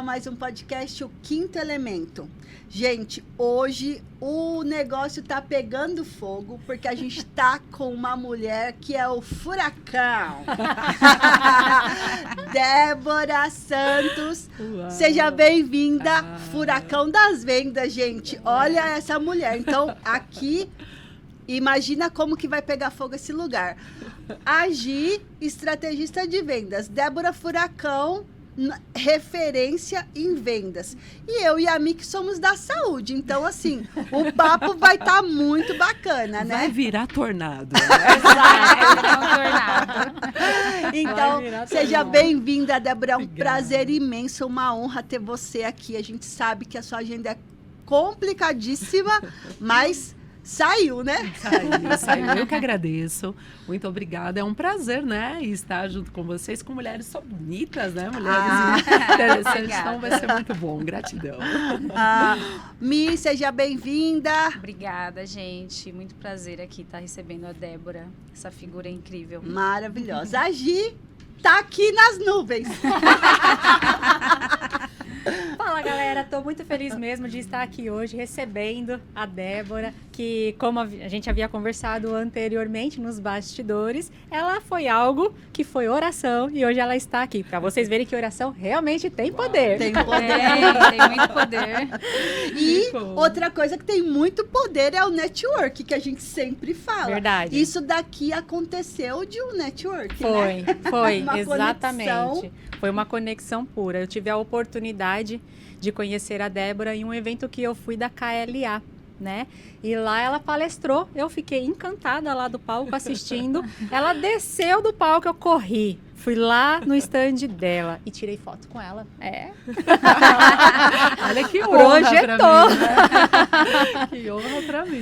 a mais um podcast, o Quinto Elemento. Gente, hoje o negócio tá pegando fogo, porque a gente tá com uma mulher que é o furacão. Débora Santos. Uau. Seja bem-vinda, furacão das vendas, gente. Olha essa mulher. Então, aqui, imagina como que vai pegar fogo esse lugar. Agi, estrategista de vendas. Débora Furacão, referência em vendas. E eu e a Mi que somos da saúde. Então, assim, o papo vai estar muito bacana, né? Vai virar tornado. Exato, vai virar tornado. Então, seja bem-vinda, Débora. É um prazer imenso, uma honra ter você aqui. A gente sabe que a sua agenda é complicadíssima, mas saiu, né? Saiu. Eu que agradeço. Muito obrigada. É um prazer, né? Estar junto com vocês, com mulheres só bonitas, né? Mulheres interessantes. Então vai ser muito bom. Gratidão. Mi, seja bem-vinda. Obrigada, gente. Muito prazer aqui estar recebendo a Débora. Essa figura incrível. Maravilhosa. A Gi tá aqui nas nuvens. Fala, galera, tô muito feliz mesmo de estar aqui hoje recebendo a Débora, que como a gente havia conversado anteriormente nos bastidores, ela foi algo que foi oração e hoje ela está aqui, para vocês verem que oração realmente tem poder. Tem poder. Tem muito poder. E outra coisa que tem muito poder é o network, que a gente sempre fala. Verdade. Isso daqui aconteceu de um network, foi, né? Foi, Uma exatamente. Conexão. Foi uma conexão pura. Eu tive a oportunidade de conhecer a Débora em um evento que eu fui da KLA, né? E lá ela palestrou, eu fiquei encantada lá do palco assistindo. Ela desceu do palco, eu corri. Fui lá no stand dela e tirei foto com ela. Olha que honra projetou. Pra mim, né? Que honra pra mim.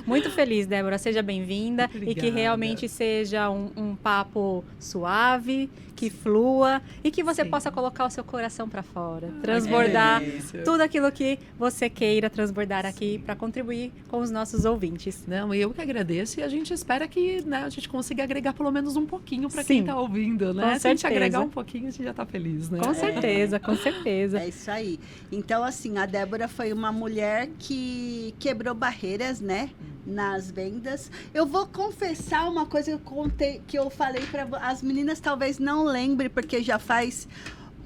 Muito feliz, Débora. Seja bem-vinda. E que realmente seja um papo suave, que flua e que você possa colocar o seu coração para fora. Transbordar tudo aquilo que você queira transbordar aqui para contribuir com os nossos ouvintes. Não, eu que agradeço e a gente espera que, né, a gente consiga agregar pelo menos um pouquinho para quem está ouvindo, né? Se a gente agregar um pouquinho, a gente já está feliz, né? Com certeza, com certeza. É isso aí. Então, assim, a Débora foi uma mulher que quebrou barreiras, né? Nas vendas. Eu vou confessar uma coisa que eu contei, que eu falei para as meninas, talvez não lembre, porque já faz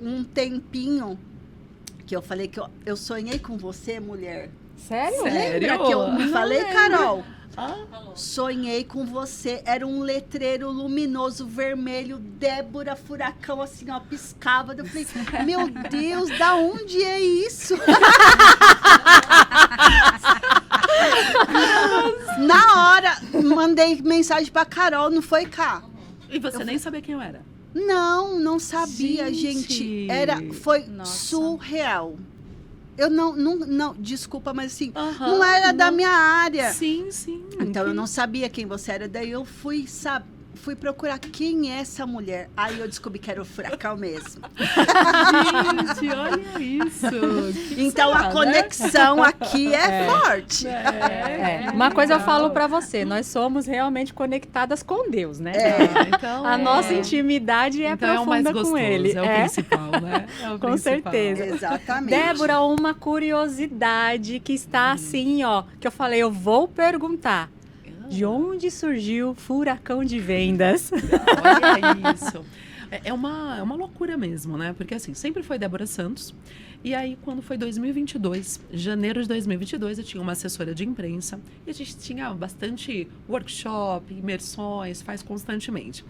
um tempinho que eu falei que eu sonhei com você, mulher. Sério? Lembra que eu falei, lembro. Carol? Sonhei com você, era um letreiro luminoso, vermelho, Débora Furacão, assim, ó, piscava. Eu falei, meu Deus, da onde é isso? Na hora, mandei mensagem pra Carol, não foi, cá? E você nem sabia quem eu era? Não sabia, gente. Foi surreal. Eu não, desculpa, mas assim, não era da minha área. Sim. Então, eu não sabia quem você era. Daí eu fui procurar quem é essa mulher. Aí eu descobri que era o Furacão mesmo. Gente, olha isso. Então, a conexão aqui é forte. Uma coisa eu falo pra você, nós somos realmente conectadas com Deus, né? Então, a nossa intimidade é então profunda é o mais gostoso, com Ele. É o principal, né? É o com principal. certeza. Exatamente. Débora, uma curiosidade que está assim, ó, que eu falei, eu vou perguntar. De onde surgiu Furacão de Vendas? Olha isso. É uma loucura mesmo, né? Porque assim, sempre foi Débora Santos. E aí, quando foi 2022, janeiro de 2022, eu tinha uma assessora de imprensa. E a gente tinha bastante workshop, imersões, faz constantemente.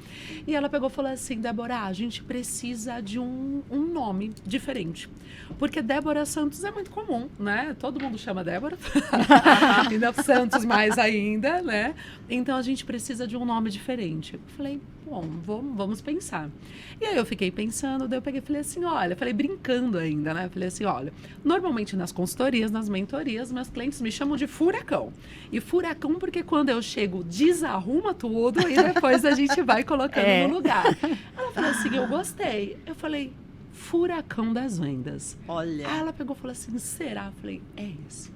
E ela pegou e falou assim, Débora, a gente precisa de um nome diferente. Porque Débora Santos é muito comum, né? Todo mundo chama Débora. Ainda Santos mais ainda, né? Então, a gente precisa de um nome diferente. Eu falei, bom, vamos pensar. E aí eu fiquei pensando, daí eu peguei e falei assim, olha, falei brincando ainda, né? Falei assim, olha, normalmente nas consultorias, nas mentorias, meus clientes me chamam de furacão. E furacão porque quando eu chego, desarruma tudo e depois a gente vai colocando no lugar. Ela falou assim, eu gostei. Eu falei, Furacão das Vendas. Olha. Aí ela pegou e falou assim, será? Eu falei, é esse.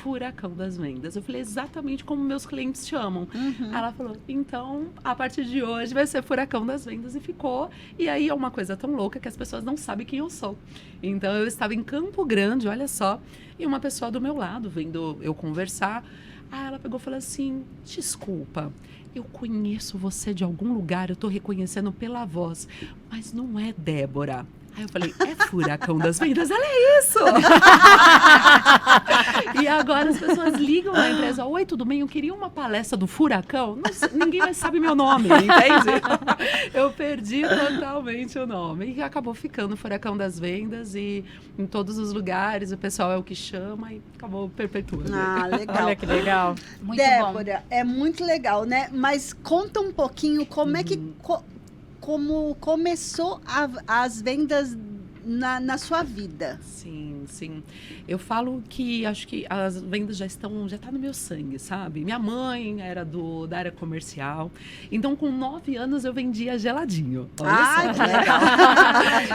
Furacão das Vendas. Eu falei, exatamente como meus clientes chamam. Ela falou, então, a partir de hoje vai ser Furacão das Vendas, e ficou. E aí é uma coisa tão louca que as pessoas não sabem quem eu sou. Então, eu estava em Campo Grande, olha só, e uma pessoa do meu lado, vendo eu conversar, aí ela pegou e falou assim, desculpa, eu conheço você de algum lugar, eu tô reconhecendo pela voz, mas não é Débora. Aí eu falei, é Furacão das Vendas? Ela é isso! E agora as pessoas ligam na empresa, oi, tudo bem? Eu queria uma palestra do Furacão. Não sei, ninguém mais sabe meu nome, entende? Eu perdi totalmente o nome. E acabou ficando Furacão das Vendas, e em todos os lugares o pessoal é o que chama, e acabou perpetuando. Ah, legal. Olha que legal. Muito Débora, é muito legal, né? Mas conta um pouquinho como é que... como começou as vendas na sua vida. Sim, sim. Eu falo que acho que as vendas já tá no meu sangue, sabe? Minha mãe era da área comercial, então com 9 anos eu vendia geladinho. Olha só. Que legal.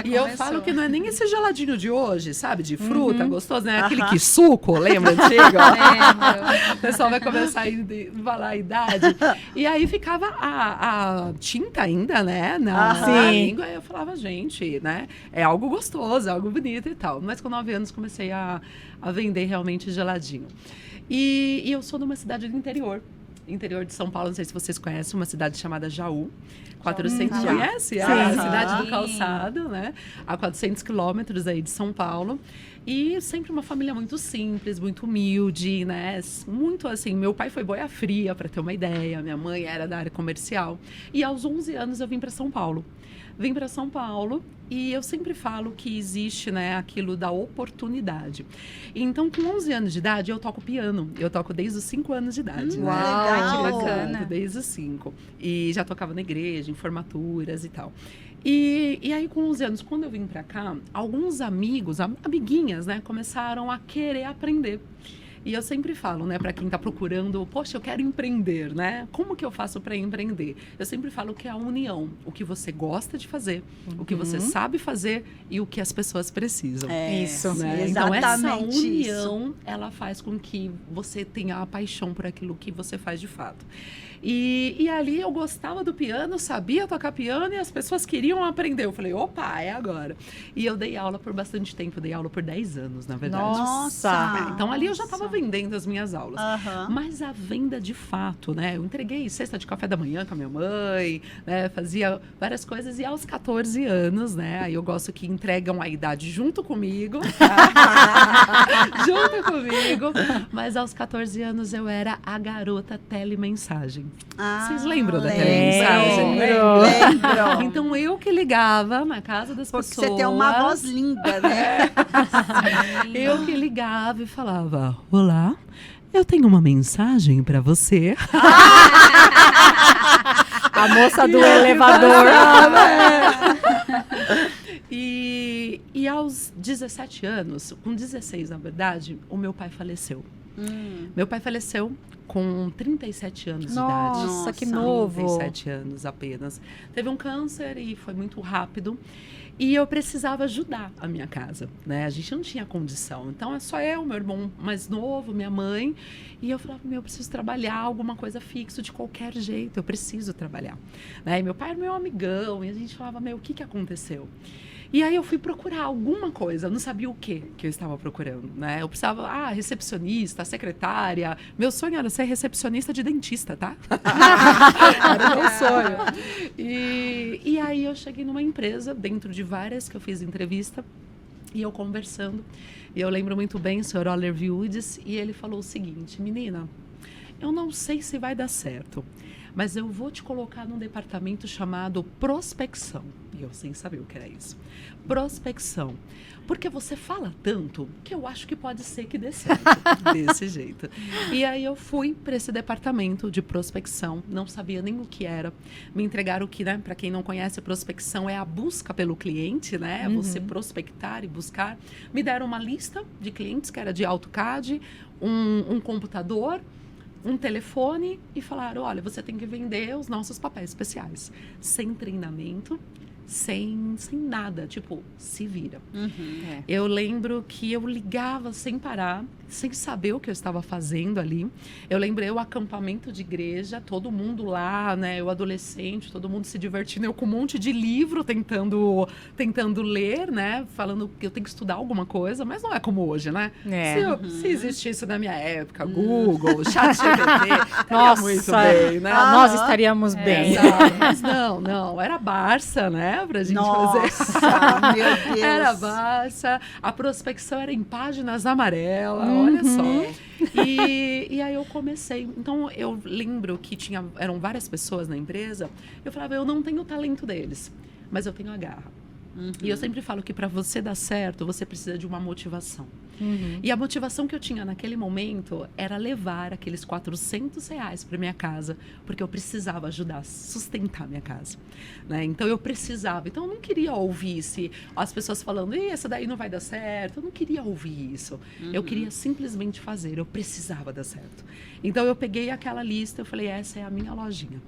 E eu falo que não é nem esse geladinho de hoje, sabe? De fruta, gostoso, né? Aquele que suco, lembra antigo? O pessoal vai começar a falar a idade. E aí ficava a tinta ainda, né? Na língua. E eu falava, gente, né? É algo gostoso, algo bonito e tal. Mas com 9 anos comecei a vender realmente geladinho. E eu sou de uma cidade do interior de São Paulo, não sei se vocês conhecem, uma cidade chamada Jaú. 400, conhece? A cidade do calçado, né? A 400 quilômetros aí de São Paulo. E sempre uma família muito simples, muito humilde, né? Muito assim, meu pai foi boia fria, para ter uma ideia. Minha mãe era da área comercial. E aos 11 anos eu vim para São Paulo. Vim para São Paulo e eu sempre falo que existe, né, aquilo da oportunidade. Então, com 11 anos de idade, eu toco piano. Eu toco desde os 5 anos de idade. Né? Uau, que bacana. Desde os 5. E já tocava na igreja, em formaturas e tal. E aí, com 11 anos, quando eu vim para cá, alguns amigos, amiguinhas, né, começaram a querer aprender. E eu sempre falo, né, para quem está procurando, poxa, eu quero empreender, né? Como que eu faço para empreender? Eu sempre falo que é a união, o que você gosta de fazer, o que você sabe fazer e o que as pessoas precisam. Isso, né? exatamente. Então, essa união, ela faz com que você tenha a paixão por aquilo que você faz de fato. E ali eu gostava do piano, sabia tocar piano e as pessoas queriam aprender. Eu falei, opa, é agora. E eu dei aula por bastante tempo, dei aula por 10 anos, na verdade. Nossa! Então ali eu já estava vendendo as minhas aulas. Mas a venda de fato, né? Eu entreguei cesta de café da manhã com a minha mãe, né? Fazia várias coisas e aos 14 anos, né? Aí eu gosto que entregam a idade junto comigo. Junto comigo. Mas aos 14 anos eu era a garota telemensagem. Vocês lembram da telemensagem? Lembro. Então eu que ligava na casa das pessoas. Porque você tem uma voz linda, né? Eu que ligava e falava, olá, eu tenho uma mensagem para você. A moça do elevador. E aos 17 anos, com 16 na verdade, o meu pai faleceu. Meu pai faleceu com 37 anos de idade. Nossa, que novo. 37 anos apenas. Teve um câncer e foi muito rápido. E eu precisava ajudar a minha casa, né? A gente não tinha condição. Então, é só eu, meu irmão mais novo, minha mãe. E eu falava, eu preciso trabalhar alguma coisa fixa de qualquer jeito. Eu preciso trabalhar. Né? E meu pai era meu amigão. E a gente falava, o que aconteceu? E aí eu fui procurar alguma coisa, eu não sabia o que eu estava procurando, né? Eu precisava, recepcionista, secretária. Meu sonho era ser recepcionista de dentista, tá? Era o meu sonho. E aí eu cheguei numa empresa, dentro de várias que eu fiz entrevista, e eu conversando. E eu lembro muito bem o senhor Oliver Woods, e ele falou o seguinte, menina, eu não sei se vai dar certo, mas eu vou te colocar num departamento chamado prospecção. E eu sem saber o que era isso. Prospecção. Porque você fala tanto que eu acho que pode ser que dê certo desse jeito. E aí eu fui para esse departamento de prospecção, não sabia nem o que era. Me entregaram o que, né? Para quem não conhece, prospecção é a busca pelo cliente, né? Você prospectar e buscar. Me deram uma lista de clientes que era de AutoCAD, um computador, um telefone e falaram, olha, você tem que vender os nossos papéis especiais. Sem treinamento, sem nada, tipo, se vira. Eu lembro que eu ligava sem parar, sem saber o que eu estava fazendo ali. Eu lembrei o acampamento de igreja, todo mundo lá, né? Eu adolescente, todo mundo se divertindo, eu com um monte de livro tentando ler, né? Falando que eu tenho que estudar alguma coisa, mas não é como hoje, né? Se existisse na minha época, Google, ChatGPT, nossa, muito bem, né? Nós estaríamos bem. Mas não, era Barça, né? Pra gente Nossa, fazer. meu Deus. Era Barça, a prospecção era em páginas amarelas, olha só. E aí eu comecei. Então eu lembro que eram várias pessoas na empresa. Eu falava, eu não tenho o talento deles, mas eu tenho a garra. E eu sempre falo que para você dar certo, você precisa de uma motivação. E a motivação que eu tinha naquele momento era levar aqueles R$400 para minha casa, porque eu precisava ajudar a sustentar minha casa, né? Então eu precisava. Então eu não queria ouvir as pessoas falando, essa daí não vai dar certo. Eu não queria ouvir isso. Eu queria simplesmente fazer. Eu precisava dar certo. Então eu peguei aquela lista, eu falei, essa é a minha lojinha,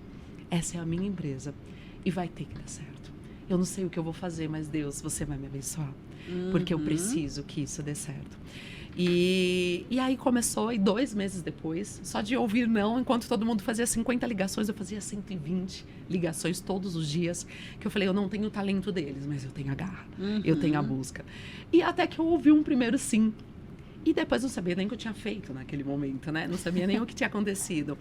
essa é a minha empresa e vai ter que dar certo. Eu não sei o que eu vou fazer, mas Deus, você vai me abençoar. Porque eu preciso que isso dê certo. E aí começou, e 2 meses depois, só de ouvir não, enquanto todo mundo fazia 50 ligações, eu fazia 120 ligações todos os dias, que eu falei, eu não tenho o talento deles, mas eu tenho a garra, eu tenho a busca. E até que eu ouvi um primeiro sim. E depois não sabia nem o que eu tinha feito naquele momento, né? Não sabia nem o que tinha acontecido.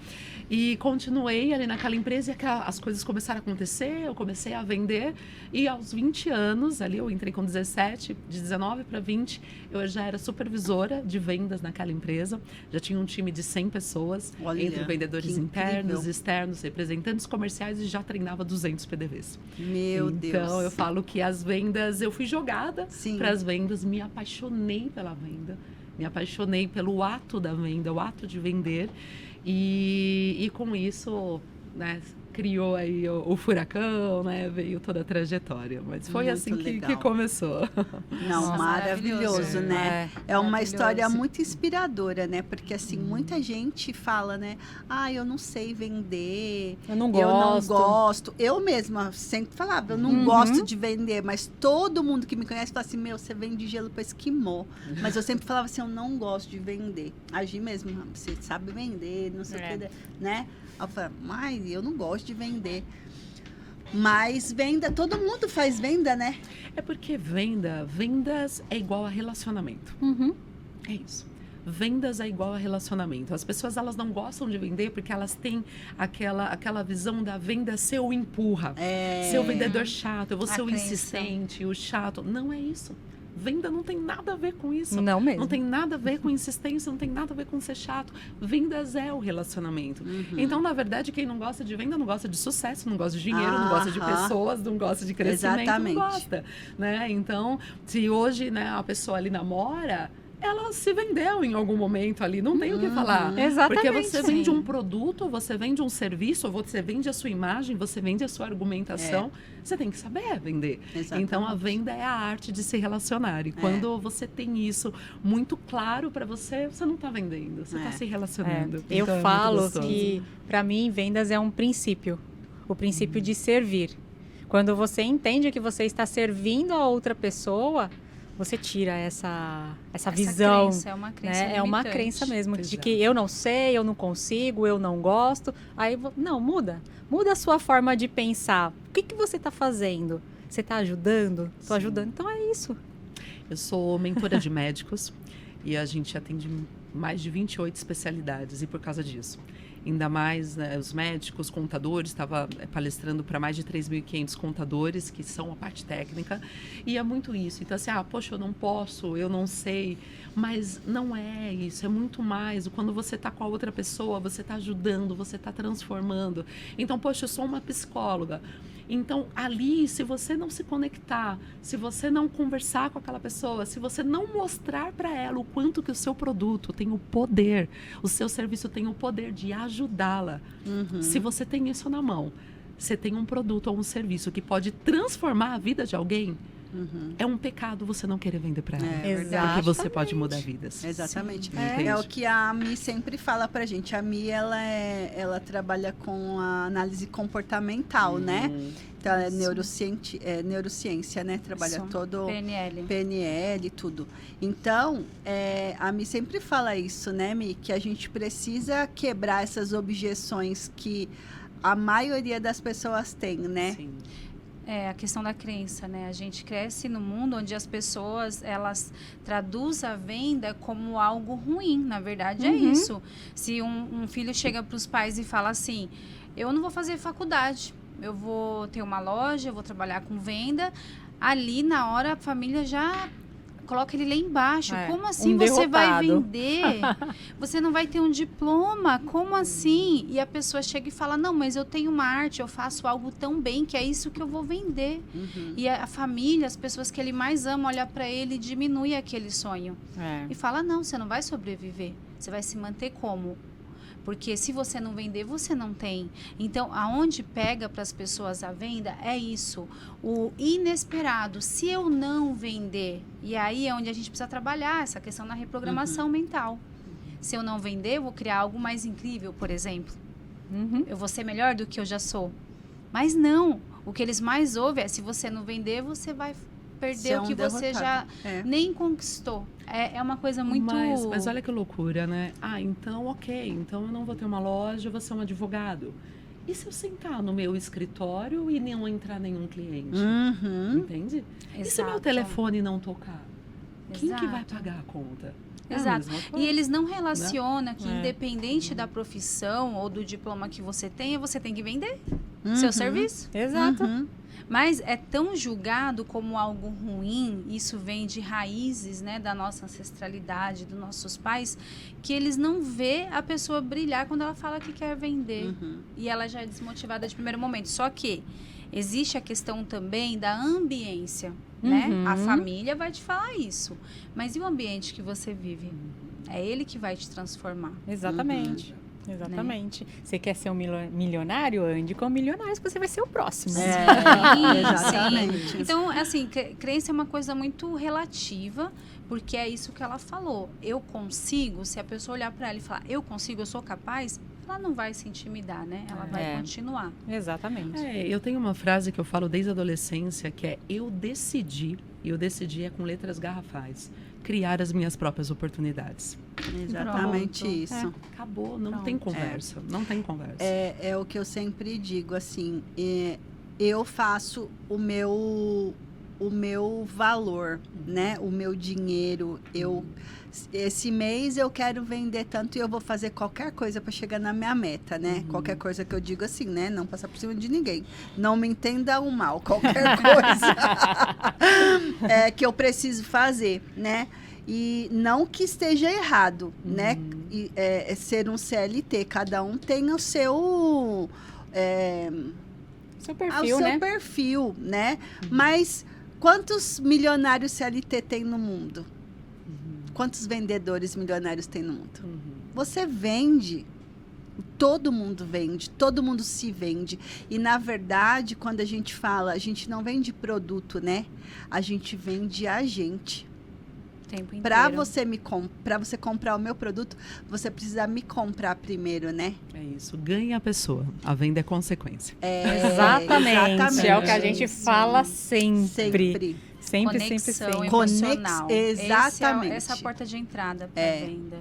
E continuei ali naquela empresa e as coisas começaram a acontecer, eu comecei a vender. E aos 20 anos, ali eu entrei com 17, de 19 para 20, eu já era supervisora de vendas naquela empresa. Já tinha um time de 100 pessoas, entre vendedores internos, externos, representantes comerciais e já treinava 200 PDVs. Meu Deus. Então, eu falo que as vendas, eu fui jogada para as vendas, me apaixonei pela venda. Me apaixonei pelo ato da venda, o ato de vender. E com isso, né, criou aí o furacão, né? Veio toda a trajetória. Mas foi muito assim que Não, começou. Nossa, maravilhoso, né? É uma maravilhoso. história muito inspiradora, né? Porque assim, muita gente fala, né? Eu não sei vender. Eu não gosto. Eu mesma sempre falava, eu não gosto de vender, mas todo mundo que me conhece fala assim, você vende gelo para esquimó. Mas eu sempre falava assim, eu não gosto de vender. Agir mesmo, você sabe vender, não sei o que, né? Eu falava, mas eu não gosto de vender. Mas venda, todo mundo faz venda, né? É porque vendas é igual a relacionamento. É isso. Vendas é igual a relacionamento. As pessoas, elas não gostam de vender porque elas têm aquela visão da venda ser o empurra. Ser o vendedor chato, eu vou ser o insistente, o chato. Não é isso. Venda não tem nada a ver com isso. Não mesmo. Não tem nada a ver com insistência, não tem nada a ver com ser chato. Vendas é o relacionamento. Então, na verdade, quem não gosta de venda não gosta de sucesso, não gosta de dinheiro, não gosta de pessoas, não gosta de crescimento, exatamente. não gosta, né? Então, se hoje, né, a pessoa ali namora, ela se vendeu em algum momento ali, não tem o que falar. Exatamente. Porque você vende um produto, você vende um serviço, você vende a sua imagem, você vende a sua argumentação. Você tem que saber vender. Exatamente. Então, a venda é a arte de se relacionar. E quando você tem isso muito claro para você, você não está vendendo, você está se relacionando. Eu Então, falo que, para mim, vendas é um princípio. O princípio de servir. Quando você entende que você está servindo a outra pessoa, você tira essa visão. Crença, é uma crença né? É uma limitante. crença mesmo, de Exato. que eu não sei, eu não consigo, eu não gosto. Aí, não, muda. Muda a sua forma de pensar. O que você está fazendo? Você está ajudando? Estou ajudando. Então, é isso. Eu sou mentora de médicos e a gente atende mais de 28 especialidades e por causa disso. Ainda mais, né, os médicos, contadores, estava palestrando para mais de 3.500 contadores, que são a parte técnica, e é muito isso. Então, assim, poxa, eu não posso, eu não sei, mas não é isso, é muito mais. Quando você está com a outra pessoa, você está ajudando, você está transformando. Então, poxa, eu sou uma psicóloga. Então, ali, se você não se conectar, se você não conversar com aquela pessoa, se você não mostrar para ela o quanto que o seu produto tem o poder, o seu serviço tem o poder de ajudá-la. Se você tem isso na mão, você tem um produto ou um serviço que pode transformar a vida de alguém, É um pecado você não querer vender para ela. verdade. Porque você pode mudar vidas. Exatamente. Entende? É o que a Mi sempre fala pra gente. A Mi, ela trabalha com a análise comportamental, né? Então, é neurociência, né? Trabalha Isso. todo... PNL. PNL e tudo. Então, a Mi sempre fala isso, né, Mi? Que a gente precisa quebrar essas objeções que a maioria das pessoas tem, né? Sim. É a questão da crença, né? A gente cresce no mundo onde as pessoas, elas traduzem a venda como algo ruim. Na verdade, é isso. Se um filho chega para os pais e fala assim, eu não vou fazer faculdade, eu vou ter uma loja, eu vou trabalhar com venda, ali na hora a família já coloca ele lá embaixo. Como assim você vai vender? Você não vai ter um diploma? Como assim? E a pessoa chega e fala, não, mas eu tenho uma arte, eu faço algo tão bem que é isso que eu vou vender. E a família, as pessoas que ele mais ama, olha para ele e diminui aquele sonho. E fala, não, você não vai sobreviver. Você vai se manter como? Porque se você não vender, você não tem. Então, aonde pega para as pessoas a venda é isso. O inesperado. Se eu não vender, e aí é onde a gente precisa trabalhar essa questão da reprogramação mental. Se eu não vender, eu vou criar algo mais incrível, por exemplo. Eu vou ser melhor do que eu já sou. Mas não. O que eles mais ouvem é, se você não vender, você vai perder o que você já nem conquistou. É uma coisa muito... Mas olha que loucura, né? Então, ok. Então, eu não vou ter uma loja, eu vou ser um advogado. E se eu sentar no meu escritório e não entrar nenhum cliente? Entende? E se meu telefone não tocar? Quem que vai pagar a conta? Exato. E eles não relacionam que independente da profissão ou do diploma que você tenha, você tem que vender seu serviço. Exato. Mas é tão julgado como algo ruim, isso vem de raízes, né, da nossa ancestralidade, dos nossos pais, que eles não vê a pessoa brilhar quando ela fala que quer vender. E ela já é desmotivada de primeiro momento. Só que existe a questão também da ambiência, né? A família vai te falar isso. Mas e o ambiente que você vive? É ele que vai te transformar. Exatamente. Exatamente. Você quer ser um milionário? Ande com milionários, que você vai ser o próximo. Exatamente. Sim. Então, assim, crença é uma coisa muito relativa, porque é isso que ela falou. Eu consigo, se a pessoa olhar para ela e falar, eu consigo, eu sou capaz, ela não vai se intimidar, né? Ela vai continuar. Exatamente. Eu tenho uma frase que eu falo desde a adolescência, que é, e eu decidi é com letras garrafais, criar as minhas próprias oportunidades. Exatamente isso. Acabou, não tem conversa. Não tem conversa. É o que eu sempre digo, assim, eu faço o meu valor, né? O meu dinheiro. Esse mês eu quero vender tanto e eu vou fazer qualquer coisa para chegar na minha meta, né? Qualquer coisa que eu digo assim, né? Não passar por cima de ninguém. Não me entenda o mal. Qualquer coisa que eu preciso fazer, né? E não que esteja errado, né? Ser um CLT. Cada um tem o seu... seu perfil, né? Perfil, né? Mas quantos milionários CLT tem no mundo? Quantos vendedores milionários tem no mundo? Você vende. Todo mundo vende, todo mundo se vende. E, na verdade, quando a gente fala, a gente não vende produto, né? A gente vende a gente. Para você comprar o meu produto, você precisa me comprar primeiro, né? É isso, ganha a pessoa. A venda é consequência. Exatamente. É o que a gente fala sempre. Sempre, conexão sempre. Emocional. Exatamente. Essa é a porta de entrada para a venda.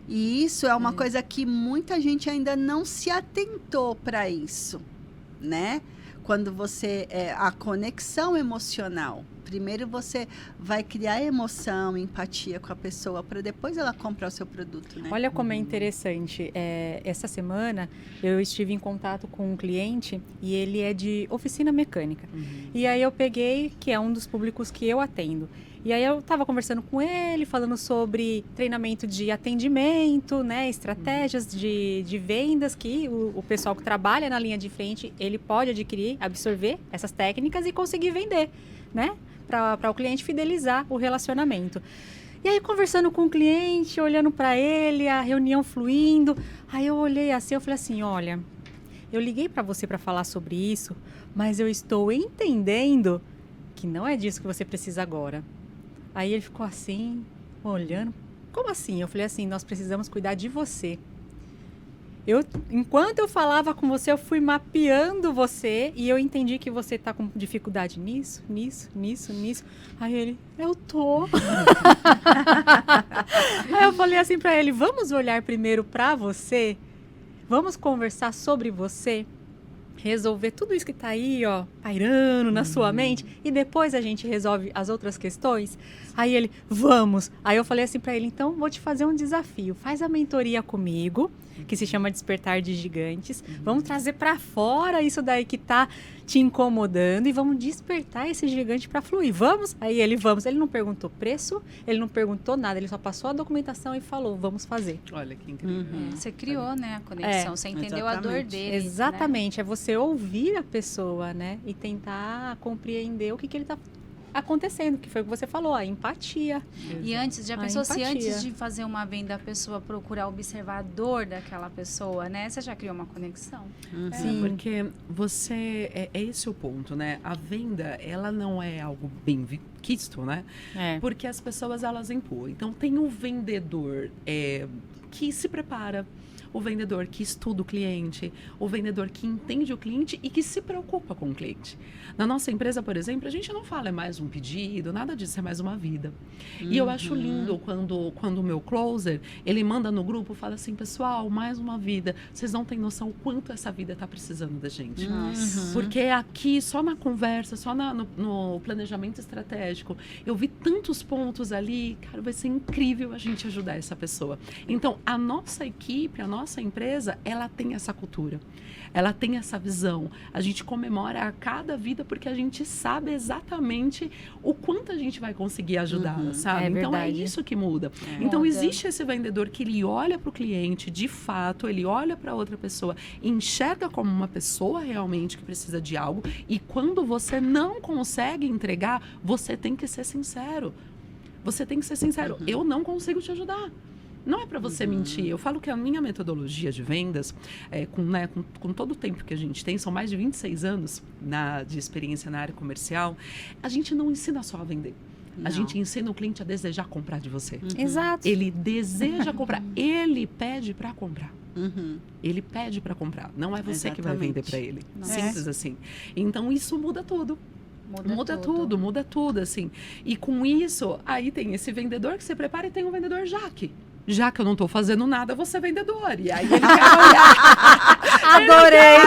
E isso é uma coisa que muita gente ainda não se atentou para isso, né? Quando você... a conexão emocional. Primeiro você vai criar emoção, empatia com a pessoa, para depois ela comprar o seu produto, né? Olha como é interessante. Essa semana eu estive em contato com um cliente e ele é de oficina mecânica. E aí eu peguei, que é um dos públicos que eu atendo. E aí eu estava conversando com ele, falando sobre treinamento de atendimento, né, estratégias de vendas que o pessoal que trabalha na linha de frente, ele pode adquirir, absorver essas técnicas e conseguir vender, né? Para o cliente fidelizar o relacionamento. E aí, conversando com o cliente, olhando para ele, a reunião fluindo, aí eu olhei assim, eu falei assim, olha, eu liguei para você para falar sobre isso, mas eu estou entendendo que não é disso que você precisa agora. Aí ele ficou assim, olhando. Como assim? Eu falei assim, nós precisamos cuidar de você. Enquanto eu falava com você, eu fui mapeando você e eu entendi que você tá com dificuldade nisso. Aí ele, eu tô. Aí eu falei assim pra ele, vamos olhar primeiro pra você? Vamos conversar sobre você? Resolver tudo isso que tá aí, ó, pairando na sua mente, e depois a gente resolve as outras questões. Aí ele, vamos. Aí eu falei assim pra ele, então vou te fazer um desafio. Faz a mentoria comigo, que se chama Despertar de Gigantes. Vamos trazer pra fora isso daí que tá te incomodando e vamos despertar esse gigante pra fluir. Vamos? Aí ele, vamos. Ele não perguntou preço, ele não perguntou nada, ele só passou a documentação e falou, vamos fazer. Olha que incrível. Você criou, né, a conexão, você entendeu a dor dele. Exatamente, né? É você ouvir a pessoa, né, e tentar compreender o que ele tá acontecendo, que foi o que você falou, a empatia. E antes, já pensou se antes de fazer uma venda a pessoa procurar observar a dor daquela pessoa, né? Você já criou uma conexão? Sim, porque você, é esse o ponto, né? A venda, ela não é algo bem quisto, né? Porque as pessoas, elas empurram. Então, tem o vendedor que se prepara, o vendedor que estuda o cliente, o vendedor que entende o cliente e que se preocupa com o cliente. Na nossa empresa, por exemplo, a gente não fala é mais um pedido, nada disso, é mais uma vida. E eu acho lindo quando o meu closer, ele manda no grupo, fala assim, pessoal, mais uma vida. Vocês não têm noção o quanto essa vida está precisando da gente. Porque aqui, só na conversa, só no planejamento estratégico, eu vi tantos pontos ali, cara, vai ser incrível a gente ajudar essa pessoa. Então, a nossa equipe, a nossa empresa, ela tem essa cultura, ela tem essa visão. A gente comemora a cada vida porque a gente sabe exatamente o quanto a gente vai conseguir ajudá-la, sabe? Então é isso que muda. Então existe esse vendedor que ele olha para o cliente, de fato, ele olha para outra pessoa, enxerga como uma pessoa realmente que precisa de algo, e quando você não consegue entregar, você tem que ser sincero. Você tem que ser sincero. Eu não consigo te ajudar. Não é para você mentir. Eu falo que a minha metodologia de vendas, com todo o tempo que a gente tem, são mais de 26 anos de experiência na área comercial, a gente não ensina só a vender. A gente ensina o cliente a desejar comprar de você. Exato. Ele deseja comprar, ele pede para comprar. Ele pede para comprar. Não é você que vai vender para ele. Simples assim. Então, isso muda tudo. Muda tudo, assim. E com isso, aí tem esse vendedor que você prepara e tem um vendedor Jaque. Já que eu não estou fazendo nada, você é vendedor. E aí ele quer olhar. Adorei!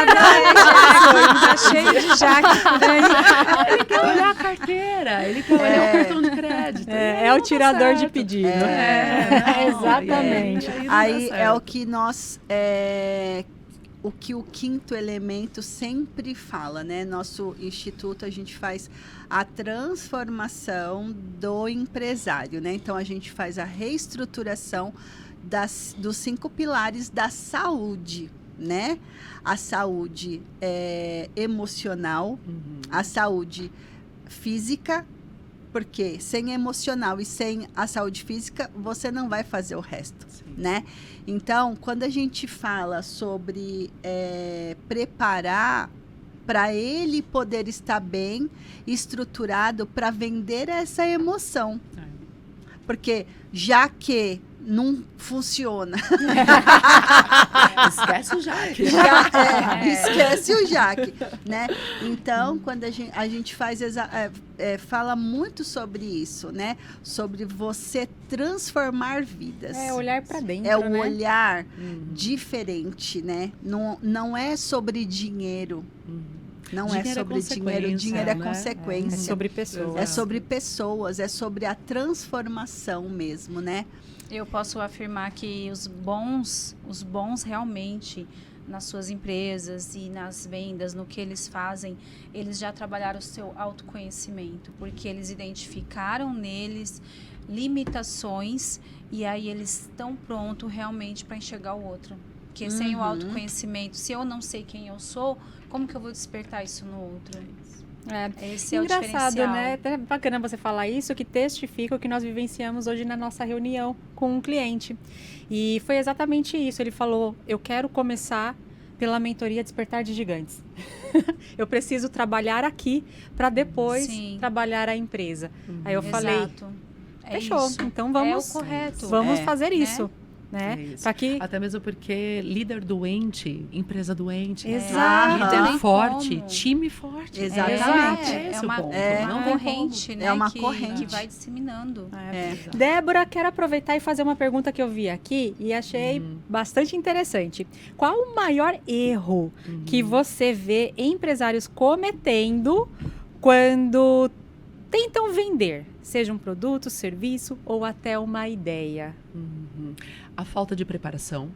Tá cheio de Jaque por aí. Ele quer olhar a carteira, ele quer olhar o cartão de crédito. É o tirador de pedido. Exatamente. Aí é o que nós... o que o quinto elemento sempre fala, né? Nosso instituto, a gente faz a transformação do empresário, né? Então, a gente faz a reestruturação dos 5 pilares da saúde, né? A saúde emocional, a saúde física, porque sem emocional e sem a saúde física, você não vai fazer o resto, né? Então, quando a gente fala sobre preparar para ele poder estar bem estruturado para vender essa emoção. Porque já que não funciona. Esquece o Jaque. Esquece o Jaque, né? Então, quando a gente faz fala muito sobre isso, né? Sobre você transformar vidas. É olhar para dentro, é um olhar diferente, né? Não é sobre dinheiro. Não dinheiro é sobre dinheiro, dinheiro é consequência. É sobre pessoas. É sobre pessoas, é sobre a transformação mesmo, né? Eu posso afirmar que os bons realmente nas suas empresas e nas vendas, no que eles fazem, eles já trabalharam o seu autoconhecimento, porque eles identificaram neles limitações e aí eles estão prontos realmente para enxergar o outro. Porque sem o autoconhecimento, se eu não sei quem eu sou, como que eu vou despertar isso no outro? Esse é o diferencial. Né? É bacana você falar isso, que testifica o que nós vivenciamos hoje na nossa reunião com um cliente. E foi exatamente isso. Ele falou, eu quero começar pela mentoria Despertar de Gigantes. Eu preciso trabalhar aqui para depois Sim. trabalhar a empresa. Aí eu falei, Exato. fechou, Isso. então vamos, É o correto. vamos É. fazer isso. É Né? isso. Para que... Até mesmo porque líder doente, empresa doente. Exato. Líder Não tem forte, como. time forte. Exatamente. É esse o uma, ponto. é Não uma tem corrente, como. né? É uma que, corrente. que vai disseminando. É. Exato. Débora, quero aproveitar e fazer uma pergunta que eu vi aqui e achei bastante interessante. Qual o maior erro que você vê empresários cometendo quando tentam vender, seja um produto, serviço ou até uma ideia? Uhum. A falta de preparação.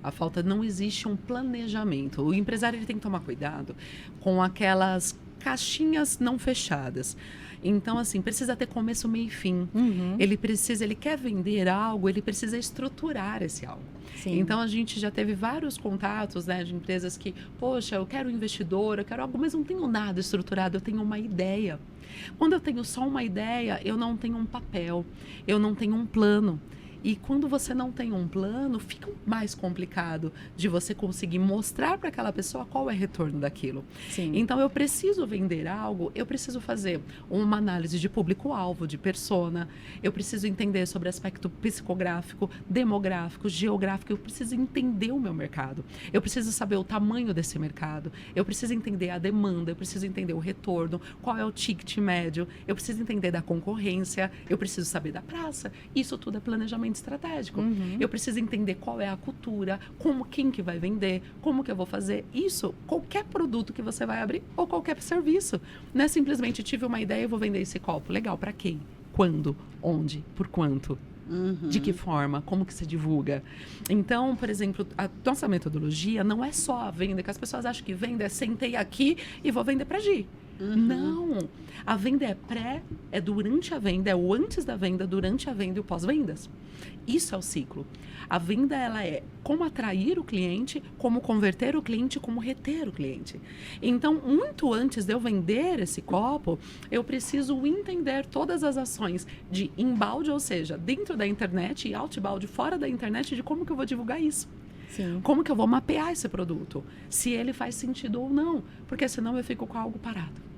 A falta, não existe um planejamento. O empresário ele tem que tomar cuidado com aquelas caixinhas não fechadas. Então, assim, precisa ter começo, meio e fim. Ele quer vender algo, ele precisa estruturar esse algo. Sim. Então, a gente já teve vários contatos, né, de empresas que, poxa, eu quero um investidor, eu quero algo, mas não tenho nada estruturado, eu tenho uma ideia. Quando eu tenho só uma ideia, eu não tenho um papel, eu não tenho um plano. E quando você não tem um plano, fica mais complicado de você conseguir mostrar para aquela pessoa qual é o retorno daquilo. Sim. Então, eu preciso vender algo, eu preciso fazer uma análise de público-alvo, de persona, eu preciso entender sobre aspecto psicográfico, demográfico, geográfico, eu preciso entender o meu mercado, eu preciso saber o tamanho desse mercado, eu preciso entender a demanda, eu preciso entender o retorno, qual é o ticket médio, eu preciso entender da concorrência, eu preciso saber da praça. Isso tudo é planejamento estratégico. Eu preciso entender qual é a cultura, quem que vai vender, como que eu vou fazer. Isso, qualquer produto que você vai abrir ou qualquer serviço. Não é simplesmente tive uma ideia e vou vender esse copo. Legal, para quem? Quando? Onde? Por quanto? De que forma? Como que se divulga? Então, por exemplo, a nossa metodologia não é só a venda, que as pessoas acham que venda é sentei aqui e vou vender para Gi. Não. A venda é é durante a venda, é o antes da venda, durante a venda e o pós-vendas. Isso é o ciclo. A venda, ela é como atrair o cliente, como converter o cliente, como reter o cliente. Então, muito antes de eu vender esse copo, eu preciso entender todas as ações de inbound, ou seja, dentro da internet, e outbound, fora da internet, de como que eu vou divulgar isso. Sim. Como que eu vou mapear esse produto? Se ele faz sentido ou não. Porque senão eu fico com algo parado.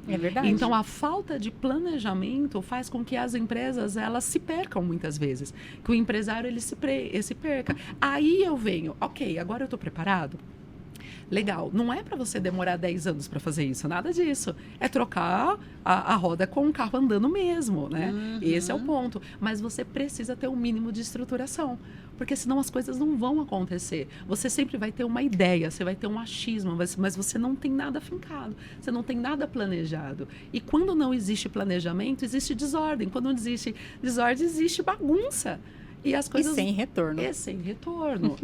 É verdade. Então, a falta de planejamento faz com que as empresas, elas se percam muitas vezes. Que o empresário, ele se perca. Aí eu venho, ok, agora eu estou preparado? Legal, não é para você demorar 10 anos para fazer isso, nada disso. É trocar a roda com o carro andando mesmo, né? Esse é o ponto. Mas você precisa ter um mínimo de estruturação, porque senão as coisas não vão acontecer. Você sempre vai ter uma ideia, você vai ter um achismo, mas você não tem nada fincado, você não tem nada planejado. E quando não existe planejamento, existe desordem. Quando não existe desordem, existe bagunça. E as coisas... E sem retorno. É, sem retorno.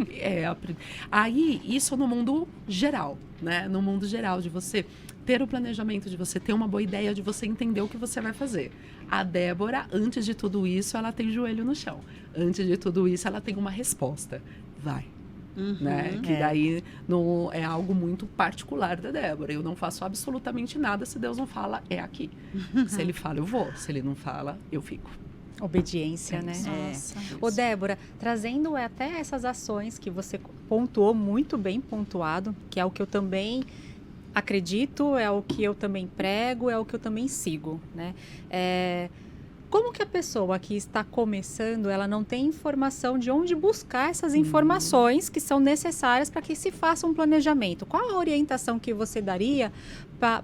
Aí, isso no mundo geral, né? No mundo geral, de você ter o planejamento, de você ter uma boa ideia, de você entender o que você vai fazer. A Débora, antes de tudo isso, ela tem joelho no chão. Antes de tudo isso, ela tem uma resposta. Vai. Né? Que daí é algo muito particular da Débora. Eu não faço absolutamente nada se Deus não fala, é aqui. Se ele fala, eu vou. Se ele não fala, eu fico. Obediência, né? Nossa. Ô, Débora, trazendo até essas ações que você pontuou, muito bem pontuado, que é o que eu também acredito, é o que eu também prego, é o que eu também sigo, né? Como que a pessoa que está começando, ela não tem informação de onde buscar essas informações que são necessárias para que se faça um planejamento? Qual a orientação que você daria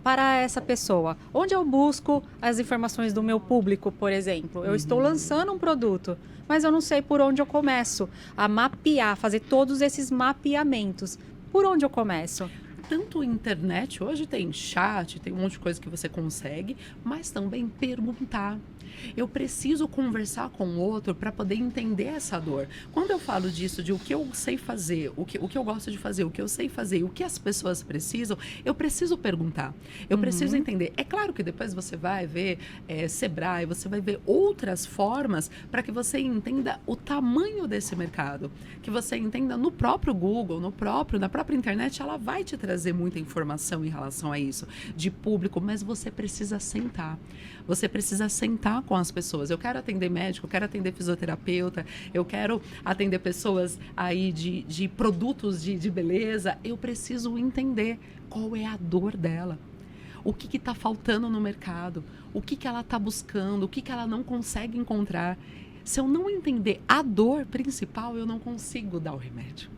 para essa pessoa? Onde eu busco as informações do meu público, por exemplo? Eu estou lançando um produto, mas eu não sei por onde eu começo a mapear, fazer todos esses mapeamentos. Por onde eu começo? Tanto internet, hoje tem chat, tem um monte de coisa que você consegue, mas também perguntar. Eu preciso conversar com o outro para poder entender essa dor. Quando eu falo disso, de o que eu sei fazer, o que eu gosto de fazer, o que eu sei fazer, o que as pessoas precisam, eu preciso perguntar. Eu preciso entender. É claro que depois você vai ver Sebrae, você vai ver outras formas para que você entenda o tamanho desse mercado. Que você entenda no próprio Google, na própria internet, ela vai te trazer trazer muita informação em relação a isso, de público, mas você precisa sentar. Você precisa sentar com as pessoas. Eu quero atender médico, eu quero atender fisioterapeuta, eu quero atender pessoas aí de produtos de beleza. Eu preciso entender qual é a dor dela. O que está faltando no mercado, o que ela está buscando, o que ela não consegue encontrar. Se eu não entender a dor principal, eu não consigo dar o remédio.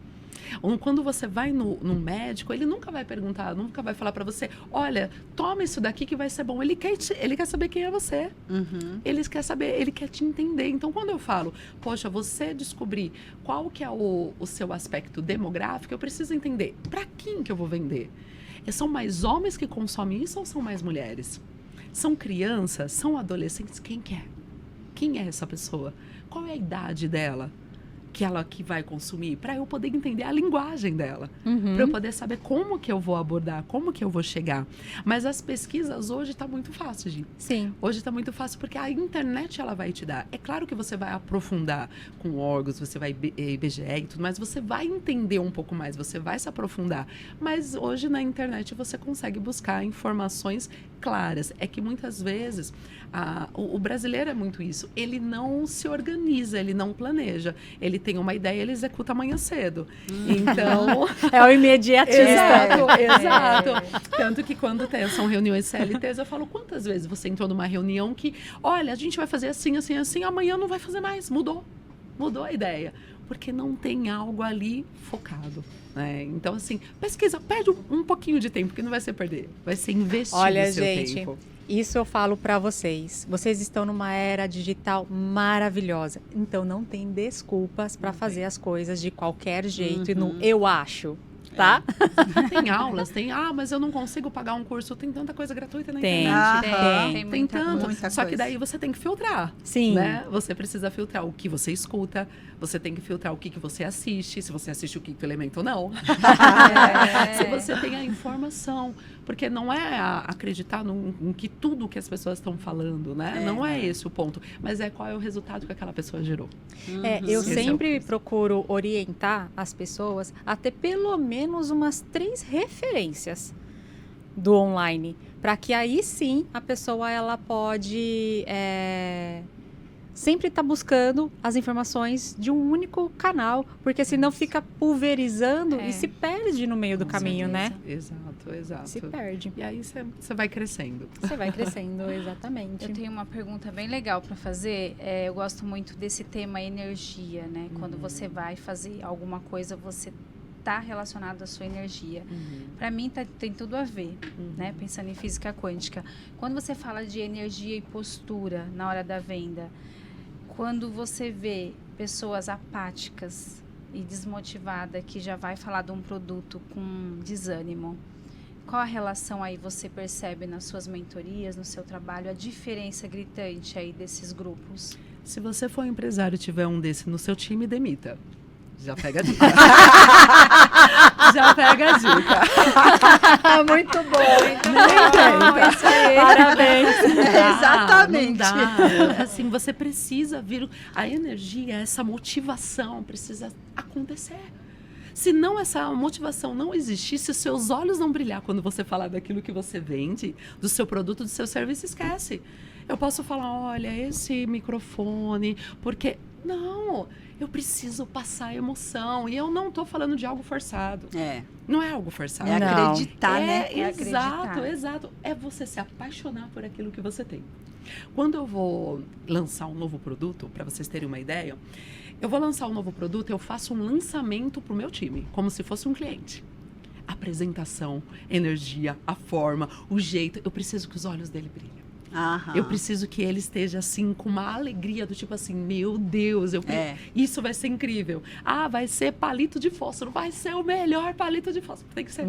Quando você vai no médico, ele nunca vai perguntar, nunca vai falar para você, olha, toma isso daqui que vai ser bom. Ele quer saber quem é você. Uhum. Ele quer te entender. Então, quando eu falo, poxa, você descobrir qual que é o seu aspecto demográfico, eu preciso entender para quem que eu vou vender. São mais homens que consomem isso ou são mais mulheres? São crianças? São adolescentes? Quem que é? Quem é essa pessoa? Qual é a idade dela que vai consumir? Para eu poder entender a linguagem dela. Uhum. Para eu poder saber como que eu vou abordar, como que eu vou chegar. Mas as pesquisas hoje tá muito fácil, Gi. Sim. Hoje está muito fácil porque a internet ela vai te dar. É claro que você vai aprofundar com órgãos, você vai IBGE e tudo, mas você vai entender um pouco mais, você vai se aprofundar. Mas hoje na internet você consegue buscar informações claras. É que muitas vezes o brasileiro é muito isso. Ele não se organiza, ele não planeja. Ele tem uma ideia, ele executa amanhã cedo. Então... É o imediatista. Exato. Tanto que quando são reuniões CLTs, eu falo, quantas vezes você entrou numa reunião que, olha, a gente vai fazer assim, assim, assim, amanhã não vai fazer mais. Mudou a ideia. Porque não tem algo ali focado. Né? Então, assim, pesquisa, perde um pouquinho de tempo, que não vai ser perder. Vai ser investir no seu tempo. Isso eu falo para vocês. Vocês estão numa era digital maravilhosa. Então não tem desculpas para fazer as coisas de qualquer jeito e no eu acho. Tá? Tem aulas, mas eu não consigo pagar um curso. Tem tanta coisa gratuita na Tem. internet. Tem tanto. muita Só que coisa. daí você tem que filtrar. Sim. Né? Você precisa filtrar o que você escuta, você tem que filtrar o que você assiste, se você assiste o Quinto Elemento ou não. Se você tem a informação. Porque não é acreditar em que tudo que as pessoas estão falando, né? Não é esse o ponto. Mas é qual é o resultado que aquela pessoa gerou. Eu Esse sempre procuro orientar as pessoas a ter pelo menos umas 3 referências do online. Para que aí sim a pessoa ela pode sempre estar buscando as informações de um único canal. Porque senão fica pulverizando e se perde no meio do caminho, né? Exato. Se perde. E aí você vai crescendo. Você vai crescendo, exatamente. Eu tenho uma pergunta bem legal para fazer. Eu gosto muito desse tema energia, né? Quando você vai fazer alguma coisa, você está relacionado à sua energia. Para mim tem tudo a ver, né? Pensando em física quântica. Quando você fala de energia e postura na hora da venda, quando você vê pessoas apáticas e desmotivadas que já vai falar de um produto com desânimo, qual a relação aí você percebe nas suas mentorias, no seu trabalho, a diferença gritante aí desses grupos? Se você for empresário e tiver um desse no seu time, demita. Já pega a dica. Já pega a dica. Muito bom. Parabéns. Exatamente. Não dá. Assim, você precisa vir... A energia, essa motivação precisa acontecer. Se não essa motivação não existir, se os seus olhos não brilhar quando você falar daquilo que você vende, do seu produto, do seu serviço, esquece. Eu posso falar, olha, esse microfone, porque... Não, eu preciso passar emoção. E eu não estou falando de algo forçado. Não é algo forçado. É acreditar, né? Exato. É você se apaixonar por aquilo que você tem. Quando eu vou lançar um novo produto, para vocês terem uma ideia, eu vou lançar um novo produto, eu faço um lançamento para o meu time, como se fosse um cliente. Apresentação, energia, a forma, o jeito. Eu preciso que os olhos dele brilhem. Eu preciso que ele esteja assim com uma alegria do tipo assim, meu Deus, isso vai ser incrível. Vai ser palito de fósforo, vai ser o melhor palito de fósforo. Tem que ser.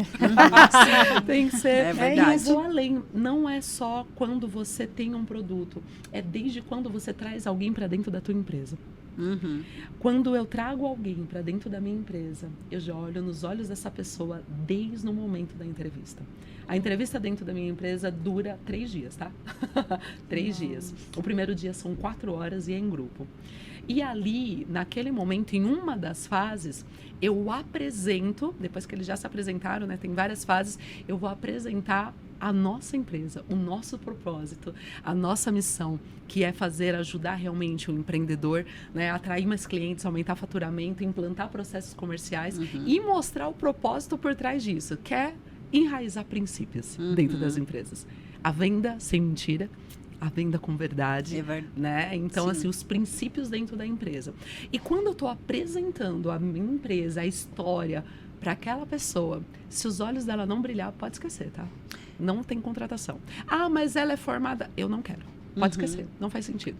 Tem que ser. É verdade. Eu vou além. Não é só quando você tem um produto, é desde quando você traz alguém para dentro da tua empresa. Uhum. Quando eu trago alguém para dentro da minha empresa, eu já olho nos olhos dessa pessoa desde o momento da entrevista. A entrevista dentro da minha empresa dura 3 dias, tá? 3 dias. O primeiro dia são 4 horas e é em grupo. E ali, naquele momento, em uma das fases, eu apresento, depois que eles já se apresentaram, né? Tem várias fases, eu vou apresentar a nossa empresa, o nosso propósito, a nossa missão, que é ajudar realmente o empreendedor, né, a atrair mais clientes, aumentar faturamento, implantar processos comerciais e mostrar o propósito por trás disso, que é enraizar princípios dentro das empresas. A venda sem mentira, a venda com verdade, né? Então, assim, os princípios dentro da empresa. E quando eu estou apresentando a minha empresa, a história para aquela pessoa, se os olhos dela não brilhar, pode esquecer, tá? Não tem contratação. Ah, mas ela é formada. Eu não quero. Pode esquecer. Não faz sentido.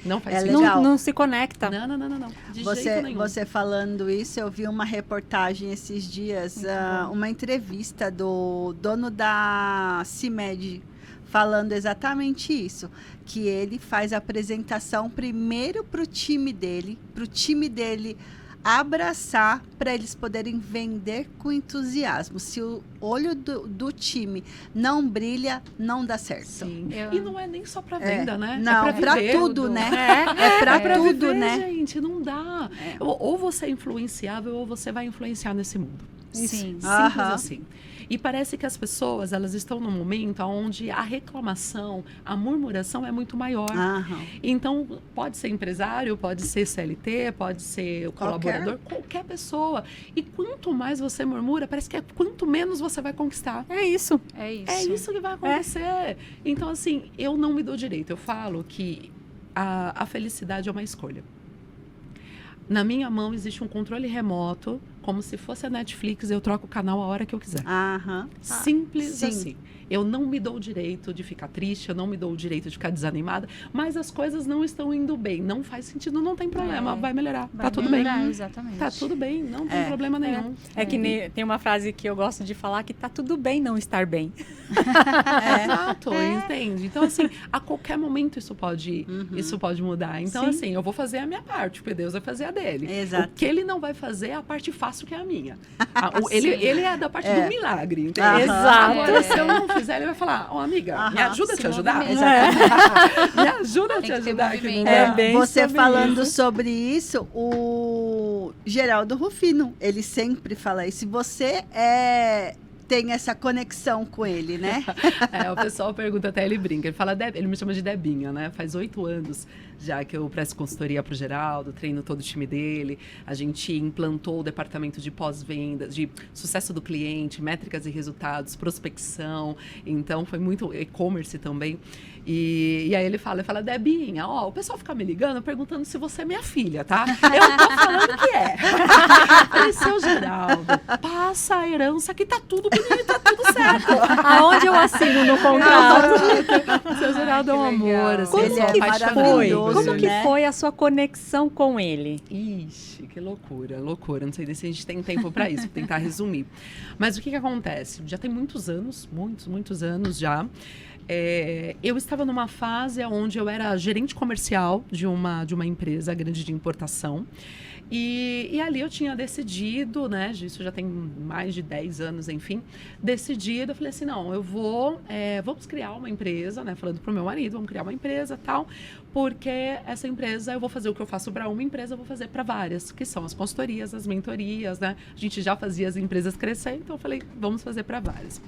Não faz sentido. Legal. Não se conecta. Não. De jeito nenhum. Você falando isso, eu vi uma reportagem esses dias, uma entrevista do dono da CIMED, falando exatamente isso, que ele faz a apresentação primeiro para o time dele abraçar, para eles poderem vender com entusiasmo. Se o olho do time não brilha, não dá certo. Sim. E não é nem só para venda, né? Não, é para tudo, né? É para tudo, viver, né? Gente, não dá. Ou você é influenciável ou você vai influenciar nesse mundo. Sim. Simples assim. E parece que as pessoas, elas estão num momento onde a reclamação, a murmuração é muito maior. Então, pode ser empresário, pode ser CLT, pode ser o colaborador, qualquer pessoa. E quanto mais você murmura, parece que quanto menos você vai conquistar. É isso. É isso que vai acontecer. Então, assim, eu não me dou direito. Eu falo que a felicidade é uma escolha. Na minha mão existe um controle remoto, como se fosse a Netflix, eu troco o canal a hora que eu quiser. Simples assim. Eu não me dou o direito de ficar triste, eu não me dou o direito de ficar desanimada, mas as coisas não estão indo bem. Não faz sentido, não tem problema, vai melhorar. Tá tudo bem. Exatamente. Tá tudo bem, não tem problema nenhum. Que tem uma frase que eu gosto de falar, que tá tudo bem não estar bem. Exato, entende? Então, assim, a qualquer momento isso pode mudar. Então, assim, eu vou fazer a minha parte, porque Deus vai fazer a dele. Exato. O que ele não vai fazer é a parte fácil, que é a minha. Ele é da parte do milagre, entende? Exato. Agora, se eu não fizer, ele vai falar, amiga, me ajuda a te ajudar? Me ajuda a te ajudar aqui. Você falando sobre isso, o Geraldo Rufino, ele sempre fala isso. Se você tem essa conexão com ele, né? O pessoal pergunta, até ele brinca, ele fala, ele me chama de Debinha, né? Faz 8 anos já que eu presto consultoria para o Geraldo, treino todo o time dele, a gente implantou o departamento de pós-vendas, de sucesso do cliente, métricas e resultados, prospecção, então foi muito e-commerce também. E aí ele fala, Debinha, o pessoal fica me ligando perguntando se você é minha filha, tá? Eu tô falando que é. Falei, seu Geraldo, passa a herança que tá tudo bonito, tá tudo certo. Aonde eu assino no contrato? Seu Geraldo é um amor, assim, Como que foi? Como que foi a sua conexão com ele? Ixi, que loucura. Não sei se a gente tem tempo para isso, tentar resumir. Mas o que acontece? Já tem muitos anos já. Eu estava numa fase onde eu era gerente comercial de uma empresa grande de importação. E ali eu tinha decidido, né, isso já tem mais de 10 anos, enfim, eu falei assim, não, eu vamos criar uma empresa, né, falando pro meu marido, vamos criar uma empresa tal, porque essa empresa, eu vou fazer o que eu faço para uma empresa, eu vou fazer para várias, que são as consultorias, as mentorias, né, a gente já fazia as empresas crescer, então eu falei, vamos fazer para várias.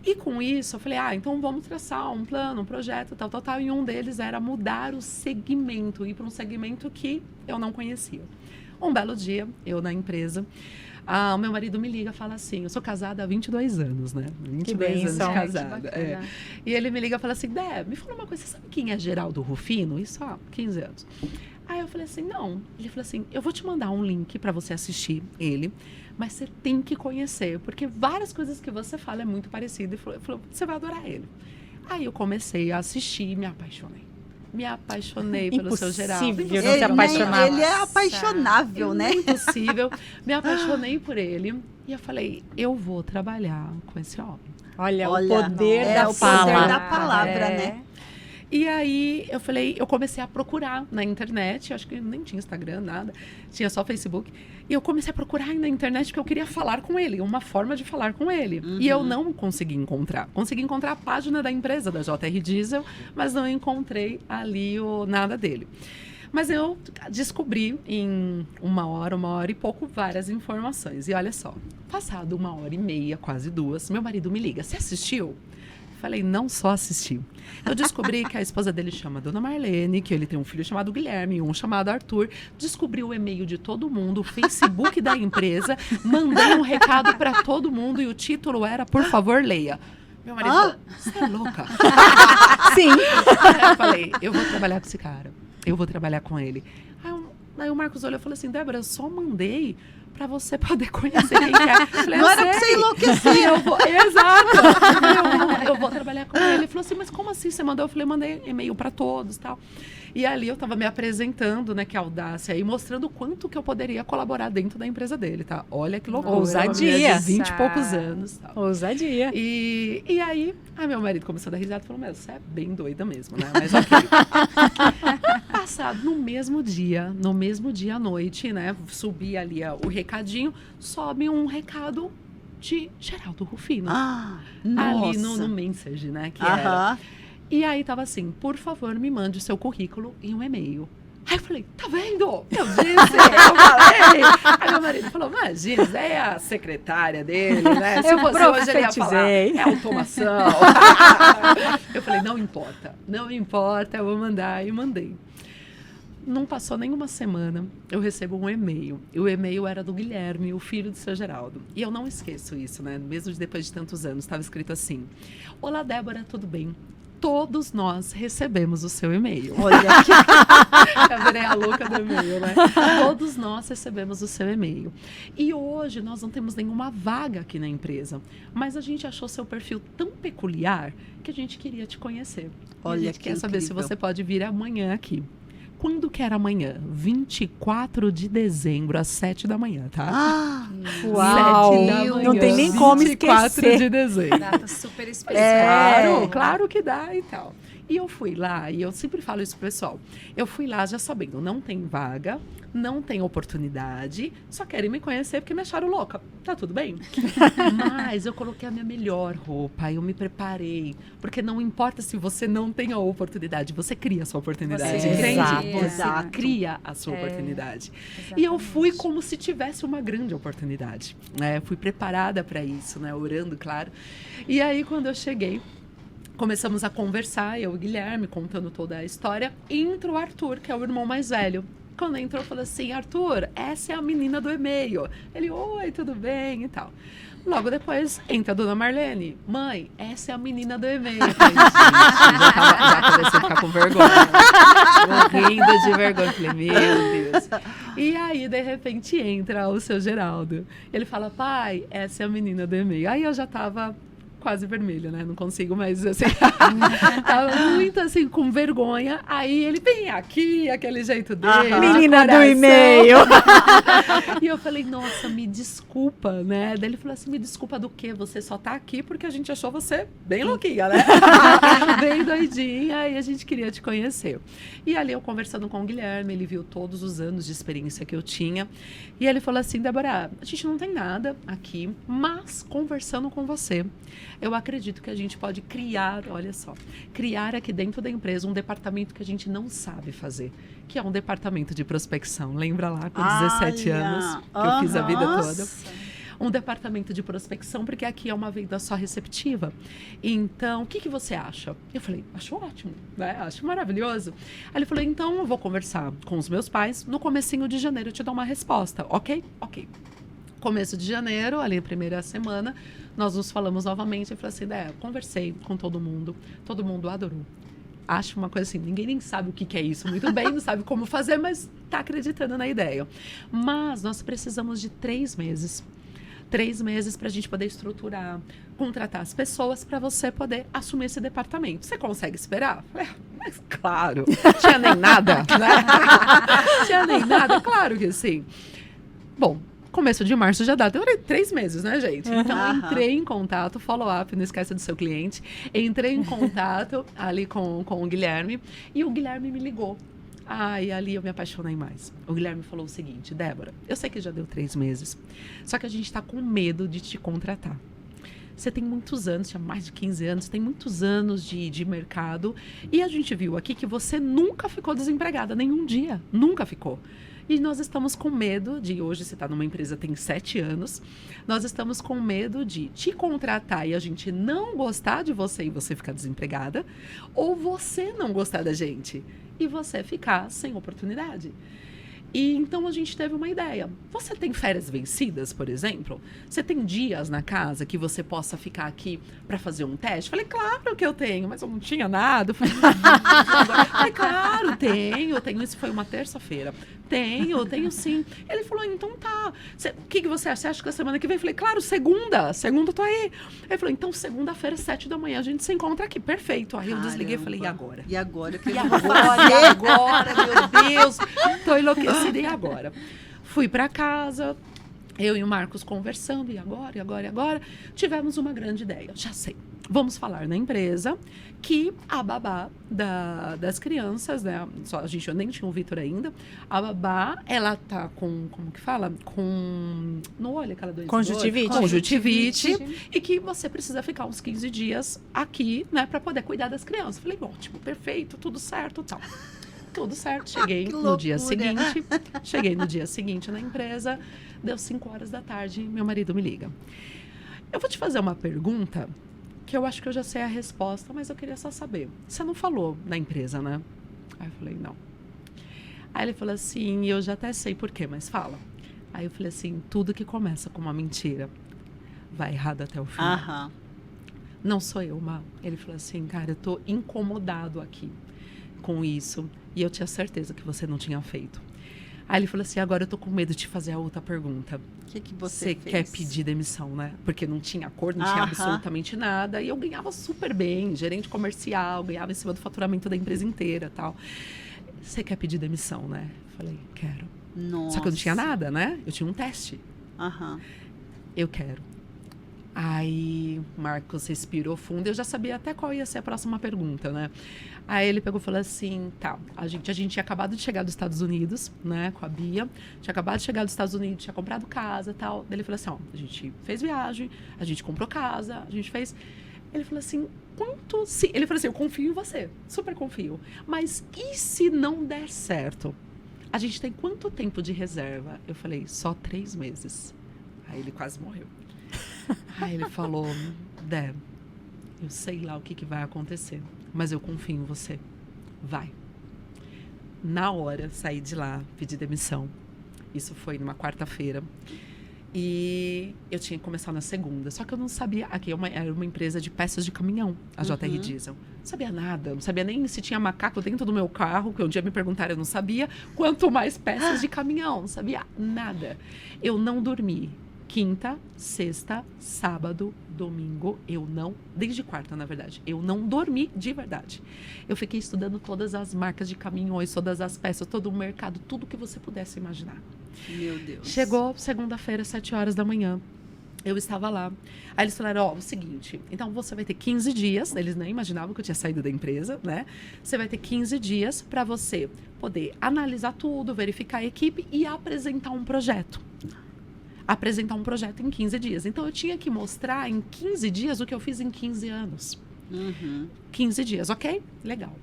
E com isso, eu falei, então vamos traçar um plano, um projeto, tal, e um deles era mudar o segmento, ir para um segmento que eu não conhecia. Um belo dia, eu na empresa, o meu marido me liga e fala assim, eu sou casada há 22 anos, né? 22 anos de casada. E ele me liga e fala assim, Deb, me fala uma coisa, você sabe quem é Geraldo Rufino? Isso há 15 anos. Aí eu falei assim, não. Ele falou assim, eu vou te mandar um link para você assistir ele, mas você tem que conhecer, porque várias coisas que você fala é muito parecido. Ele falou, você vai adorar ele. Aí eu comecei a assistir e me apaixonei. Pelo seu Geraldo. Impossível não se apaixonar. Ele é apaixonável, né? Impossível. Me apaixonei por ele. E eu falei, eu vou trabalhar com esse homem. Olha o poder da palavra, né? E aí eu comecei a procurar na internet, acho que nem tinha Instagram, nada, tinha só Facebook. E eu comecei a procurar na internet porque eu queria falar com ele, uma forma de falar com ele. E eu não consegui encontrar. Consegui encontrar a página da empresa, da JR Diesel, mas não encontrei ali nada dele. Mas eu descobri em uma hora e pouco, várias informações. E olha só, passado 1h30, quase 2, meu marido me liga, você assistiu? Falei, não só assisti. Eu descobri que a esposa dele chama Dona Marlene, que ele tem um filho chamado Guilherme e um chamado Arthur. Descobri o e-mail de todo mundo, o Facebook da empresa, mandei um recado para todo mundo e o título era, por favor, leia. Meu marido falou, você é louca? Sim. Eu falei, eu vou trabalhar com esse cara. Eu vou trabalhar com ele. Aí o Marcos olhou e falou assim, Débora, eu só mandei para você poder conhecer quem é. Falei, não era pra você enlouquecer. Exato. Eu vou trabalhar com ele. Ele falou assim, mas como assim você mandou? Eu falei, mandei e-mail para todos e tal. E ali eu estava me apresentando, né, que audácia, e mostrando o quanto que eu poderia colaborar dentro da empresa dele, tá? Olha que loucura. Ousadia. De 20 e poucos anos. Tal. Ousadia. E aí, meu marido começou a dar risada e falou, você é bem doida mesmo, né? Mas ok. Passado no mesmo dia à noite, né? Subi ali o recadinho, sobe um recado de Geraldo Rufino. Ali no Message, né? Que era. E aí tava assim, por favor, me mande o seu currículo em um e-mail. Aí eu falei, tá vendo? Eu disse, eu falei. Aí meu marido falou, imagina, é a secretária dele, né? Se fosse hoje ele ia falar, é automação. Eu falei, não importa, eu vou mandar. E mandei. Não passou nenhuma semana, eu recebo um e-mail. E o e-mail era do Guilherme, o filho do seu Geraldo. E eu não esqueço isso, né? Mesmo depois de tantos anos, estava escrito assim. Olá, Débora, tudo bem? Todos nós recebemos o seu e-mail. Olha aqui. Eu virei a louca do e-mail, né? Todos nós recebemos o seu e-mail. E hoje nós não temos nenhuma vaga aqui na empresa. Mas a gente achou seu perfil tão peculiar que a gente queria te conhecer. Olha, e a gente quer saber se você pode vir amanhã aqui. Quando que era amanhã? 24 de dezembro, às 7 da manhã, tá? Uau! 7 da manhã, não tem nem como esquecer. 24 de dezembro. Data super especial. Claro que dá e tal. E eu fui lá, e eu sempre falo isso pro pessoal, eu fui lá já sabendo, não tem vaga, não tem oportunidade, só querem me conhecer porque me acharam louca. Tá tudo bem? Mas eu coloquei a minha melhor roupa, eu me preparei, porque não importa se você não tem a oportunidade, você cria a sua oportunidade, Você entende? exato. Você cria a sua oportunidade. Exatamente. E eu fui como se tivesse uma grande oportunidade, né? Fui preparada para isso, né? Orando, claro. E aí, quando eu cheguei, começamos a conversar, eu e o Guilherme, contando toda a história. Entra o Arthur, que é o irmão mais velho. Quando entrou, eu falei assim, Arthur, essa é a menina do e-mail. Ele, oi, tudo bem e tal. Logo depois, entra a Dona Marlene. Mãe, essa é a menina do e-mail. Eu falei, gente, já comecei a ficar com vergonha. Morrendo de vergonha. Eu falei, meu Deus. E aí, de repente, entra o seu Geraldo. Ele fala, pai, essa é a menina do e-mail. Aí eu já tava quase vermelho, né? Não consigo mais, assim. Tava muito, assim, com vergonha. Aí ele vem aqui, aquele jeito dele. Menina do e-mail. E eu falei, nossa, me desculpa, né? Daí ele falou assim, me desculpa do quê? Você só tá aqui porque a gente achou você bem louquinha, né? Bem doidinha e a gente queria te conhecer. E ali eu conversando com o Guilherme, ele viu todos os anos de experiência que eu tinha. E ele falou assim, Débora, a gente não tem nada aqui, mas conversando com você, eu acredito que a gente pode criar, olha só, criar aqui dentro da empresa um departamento que a gente não sabe fazer, que é um departamento de prospecção. Lembra lá, com 17 anos, que eu fiz a vida toda? Um departamento de prospecção, porque aqui é uma venda só receptiva. Então, o que você acha? Eu falei, acho ótimo, né? Acho maravilhoso. Aí ele falou, então eu vou conversar com os meus pais, no comecinho de janeiro eu te dou uma resposta, ok? Ok. Começo de janeiro, ali na primeira semana, nós nos falamos novamente. Eu falei assim, conversei com todo mundo adorou. Acho uma coisa assim, ninguém nem sabe o que é isso muito bem, não sabe como fazer, mas está acreditando na ideia. Mas nós precisamos de 3 meses. 3 meses para a gente poder estruturar, contratar as pessoas para você poder assumir esse departamento. Você consegue esperar? Mas claro, tinha nem nada, né? Tinha nem nada, claro que sim. Bom, começo de março já dá. Demorei 3 meses, né, gente? Então, eu Aham. entrei em contato, follow-up, não esqueça do seu cliente. Entrei em contato ali com o Guilherme e o Guilherme me ligou. E ali eu me apaixonei mais. O Guilherme falou o seguinte: Débora, eu sei que já deu 3 meses, só que a gente tá com medo de te contratar. Você tem muitos anos, tinha mais de 15 anos, tem muitos anos de mercado. E a gente viu aqui que você nunca ficou desempregada, nenhum dia. Nunca ficou. E nós estamos com medo de, hoje você está numa empresa tem 7 anos, nós estamos com medo de te contratar e a gente não gostar de você e você ficar desempregada, ou você não gostar da gente e você ficar sem oportunidade. E então a gente teve uma ideia. Você tem férias vencidas, por exemplo? Você tem dias na casa que você possa ficar aqui para fazer um teste? Falei, claro que eu tenho, mas eu não tinha nada. Falei, claro, tenho. Isso foi uma terça-feira. Tenho sim. Ele falou, então tá. O que você acha? Você acha que a semana que vem? Eu falei, claro, segunda eu tô aí. Ele falou, então segunda-feira, 7 da manhã, a gente se encontra aqui. Perfeito. Aí eu desliguei e falei, e agora? E agora? E agora, meu Deus, tô enlouquecida, e agora? Fui pra casa, eu e o Marcos conversando, e agora? Tivemos uma grande ideia, já sei. Vamos falar na empresa que a babá das crianças, né? Eu nem tinha o Vitor ainda. A babá, ela tá com, como que fala? No olho, aquela doença. Conjuntivite. E que você precisa ficar uns 15 dias aqui, né? Pra poder cuidar das crianças. Falei, ótimo, perfeito, tudo certo, tal. Tudo certo. Cheguei no dia seguinte na empresa. Deu 5 horas da tarde, meu marido me liga. Eu vou te fazer uma pergunta que eu acho que eu já sei a resposta, mas eu queria só saber. Você não falou na empresa, né? Aí eu falei, não. Aí ele falou assim, eu já até sei por quê, mas fala. Aí eu falei assim, tudo que começa com uma mentira vai errado até o fim. Aham. Não sou eu, Má. Ele falou assim, cara, eu tô incomodado aqui com isso e eu tinha certeza que você não tinha feito. Aí ele falou assim, agora eu tô com medo de te fazer a outra pergunta. O que você fez? Quer pedir demissão, né? Porque não tinha acordo, não tinha absolutamente nada. E eu ganhava super bem, gerente comercial, ganhava em cima do faturamento da empresa inteira, tal. Você quer pedir demissão, né? Falei, quero. Nossa. Só que eu não tinha nada, né? Eu tinha um teste. Aham. Eu quero. Aí, Marcos respirou fundo. Eu já sabia até qual ia ser a próxima pergunta, né? Aí ele pegou e falou assim, tá, a gente tinha acabado de chegar dos Estados Unidos, né, com a Bia. Tinha acabado de chegar dos Estados Unidos, tinha comprado casa e tal. Daí ele falou assim, ó, a gente fez viagem, a gente comprou casa, a gente fez... Ele falou assim, Ele falou assim, eu confio em você, super confio. Mas e se não der certo? A gente tem quanto tempo de reserva? Eu falei, só 3 meses. Aí ele quase morreu. Aí ele falou, Dé, eu sei lá o que vai acontecer, mas eu confio em você. Vai. Na hora, saí de lá, pedi demissão. Isso foi numa quarta-feira. E eu tinha que começar na segunda. Só que eu não sabia... Aqui era uma empresa de peças de caminhão, a JR Diesel. Não sabia nada. Não sabia nem se tinha macaco dentro do meu carro, que um dia me perguntaram, eu não sabia. Quanto mais peças de caminhão. Não sabia nada. Eu não dormi. Quinta, sexta, sábado, domingo, desde quarta, na verdade, eu não dormi de verdade. Eu fiquei estudando todas as marcas de caminhões, todas as peças, todo o mercado, tudo que você pudesse imaginar. Meu Deus. Chegou segunda-feira, 7 horas da manhã. Eu estava lá. Aí eles falaram, o seguinte, então você vai ter 15 dias, eles nem imaginavam que eu tinha saído da empresa, né? Você vai ter 15 dias para você poder analisar tudo, verificar a equipe e apresentar um projeto. Apresentar um projeto em 15 dias. Então, eu tinha que mostrar em 15 dias o que eu fiz em 15 anos. 15 dias, ok? Legal.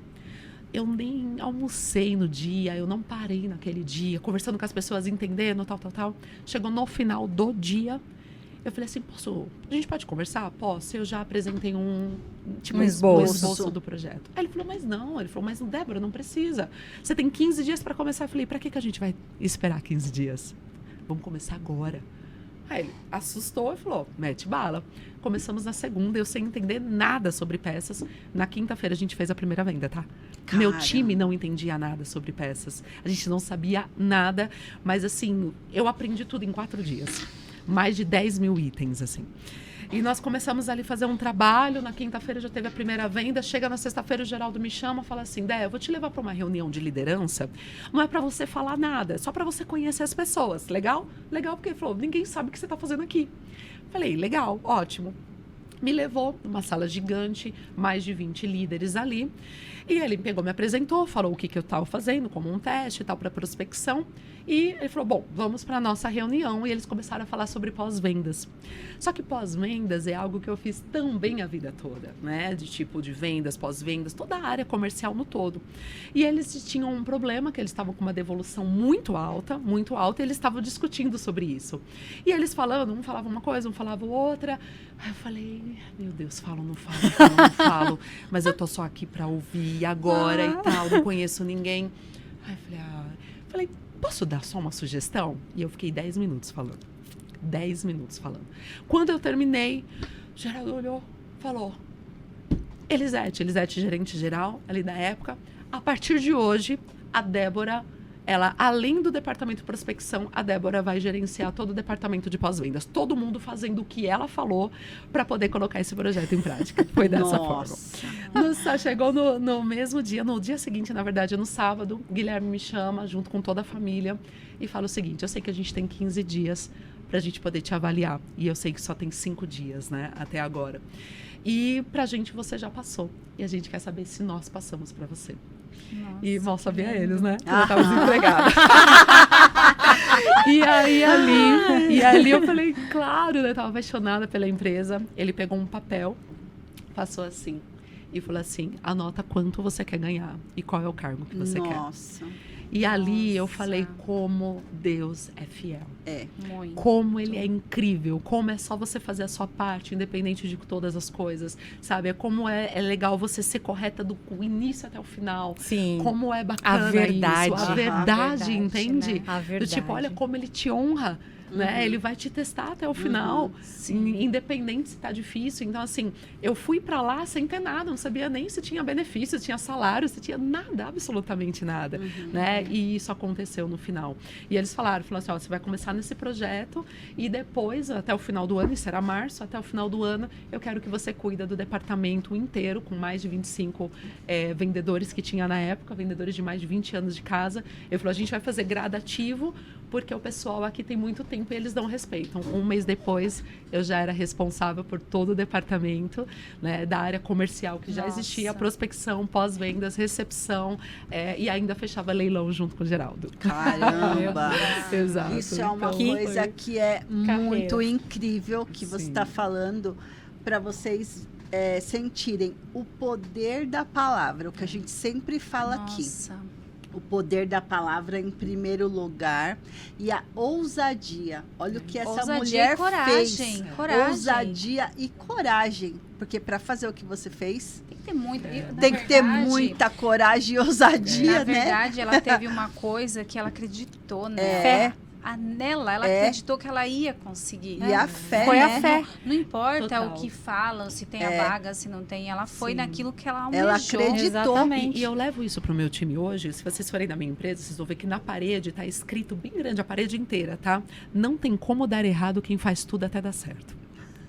Eu nem almocei no dia, eu não parei naquele dia, conversando com as pessoas, entendendo, tal. Chegou no final do dia, eu falei assim, a gente pode conversar? Posso? Eu já apresentei um esboço do projeto. Aí ele falou, mas não. Ele falou, mas Débora, não precisa. Você tem 15 dias para começar. Eu falei, para que a gente vai esperar 15 dias? Vamos começar agora. Aí ele assustou e falou, mete bala. Começamos na segunda, eu sem entender nada sobre peças. Na quinta-feira a gente fez a primeira venda, tá? Cara. Meu time não entendia nada sobre peças. A gente não sabia nada, mas assim, eu aprendi tudo em 4 dias. Mais de 10 mil itens, assim. E nós começamos ali a fazer um trabalho. Na quinta-feira já teve a primeira venda. Chega na sexta-feira, o Geraldo me chama e fala assim: Dé, eu vou te levar para uma reunião de liderança. Não é para você falar nada, é só para você conhecer as pessoas. Legal? Legal, porque ele falou: ninguém sabe o que você está fazendo aqui. Falei: legal, ótimo. Me levou numa sala gigante, mais de 20 líderes ali. E ele pegou, me apresentou, falou o que eu estava fazendo, como um teste e tal, para prospecção. E ele falou, bom, vamos para a nossa reunião. E eles começaram a falar sobre pós-vendas. Só que pós-vendas é algo que eu fiz também a vida toda, né? De tipo de vendas, pós-vendas, toda a área comercial no todo. E eles tinham um problema, que eles estavam com uma devolução muito alta, e eles estavam discutindo sobre isso. E eles falando, um falava uma coisa, um falava outra. Aí eu falei, meu Deus, falo, não falo, mas eu tô só aqui para ouvir agora e tal, não conheço ninguém. Aí eu falei, posso dar só uma sugestão? E eu fiquei 10 minutos falando. 10 minutos falando. Quando eu terminei, o Geraldo olhou, falou, Elisete, gerente geral ali da época, a partir de hoje, a Débora, ela, além do departamento de prospecção, a Débora vai gerenciar todo o departamento de pós-vendas. Todo mundo fazendo o que ela falou para poder colocar esse projeto em prática. Foi dessa forma. Chegou no mesmo dia, no dia seguinte, na verdade, no sábado, o Guilherme me chama, junto com toda a família, e fala o seguinte, eu sei que a gente tem 15 dias para a gente poder te avaliar. E eu sei que só tem 5 dias, né, até agora. E pra gente você já passou. E a gente quer saber se nós passamos para você. Nossa, e mal sabia eles, né? Que eu estava desempregada. E ali eu falei, claro, né? Eu estava apaixonada pela empresa. Ele pegou um papel, passou assim e falou assim, anota quanto você quer ganhar e qual é o cargo que você quer. Nossa. E ali eu falei como Deus é fiel. É. Muito. Como Ele é incrível. Como é só você fazer a sua parte, independente de todas as coisas. Sabe? É como é legal você ser correta do início até o final. Sim. Como é bacana a verdade. isso. A verdade, entende? Né? A verdade. Do tipo, olha como Ele te honra. Né? Ele vai te testar até o final, independente se tá difícil. Então, assim, eu fui para lá sem ter nada, não sabia nem se tinha benefício, se tinha salário, se tinha nada, absolutamente nada, né? E isso aconteceu no final. E eles falaram assim, ó, você vai começar nesse projeto e depois, até o final do ano, isso era março, até o final do ano, eu quero que você cuida do departamento inteiro, com mais de 25 vendedores que tinha na época, vendedores de mais de 20 anos de casa. Ele falou, a gente vai fazer gradativo, porque o pessoal aqui tem muito tempo e eles não respeitam. Um mês depois, eu já era responsável por todo o departamento, né, da área comercial, que já existia, prospecção, pós-vendas, recepção, e ainda fechava leilão junto com o Geraldo. Caramba! Exato. Isso é uma coisa que é muito incrível que você está falando para vocês sentirem o poder da palavra, o que a gente sempre fala aqui. O poder da palavra em primeiro lugar e a ousadia. Olha o que essa mulher fez. Coragem. Ousadia e coragem. Porque para fazer o que você fez, tem que ter muito. Tem que ter muita coragem e ousadia, na né? Na verdade, ela teve uma coisa que ela acreditou, né? Fé. Nela, ela acreditou que ela ia conseguir. E a fé, foi né? a fé. Não importa Total. o que falam, se tem a vaga, se não tem. Ela foi naquilo que ela almejou. Ela acreditou. E eu levo isso pro meu time hoje. Se vocês forem na minha empresa, vocês vão ver que na parede tá escrito bem grande, a parede inteira, tá? Não tem como dar errado, quem faz tudo até dar certo.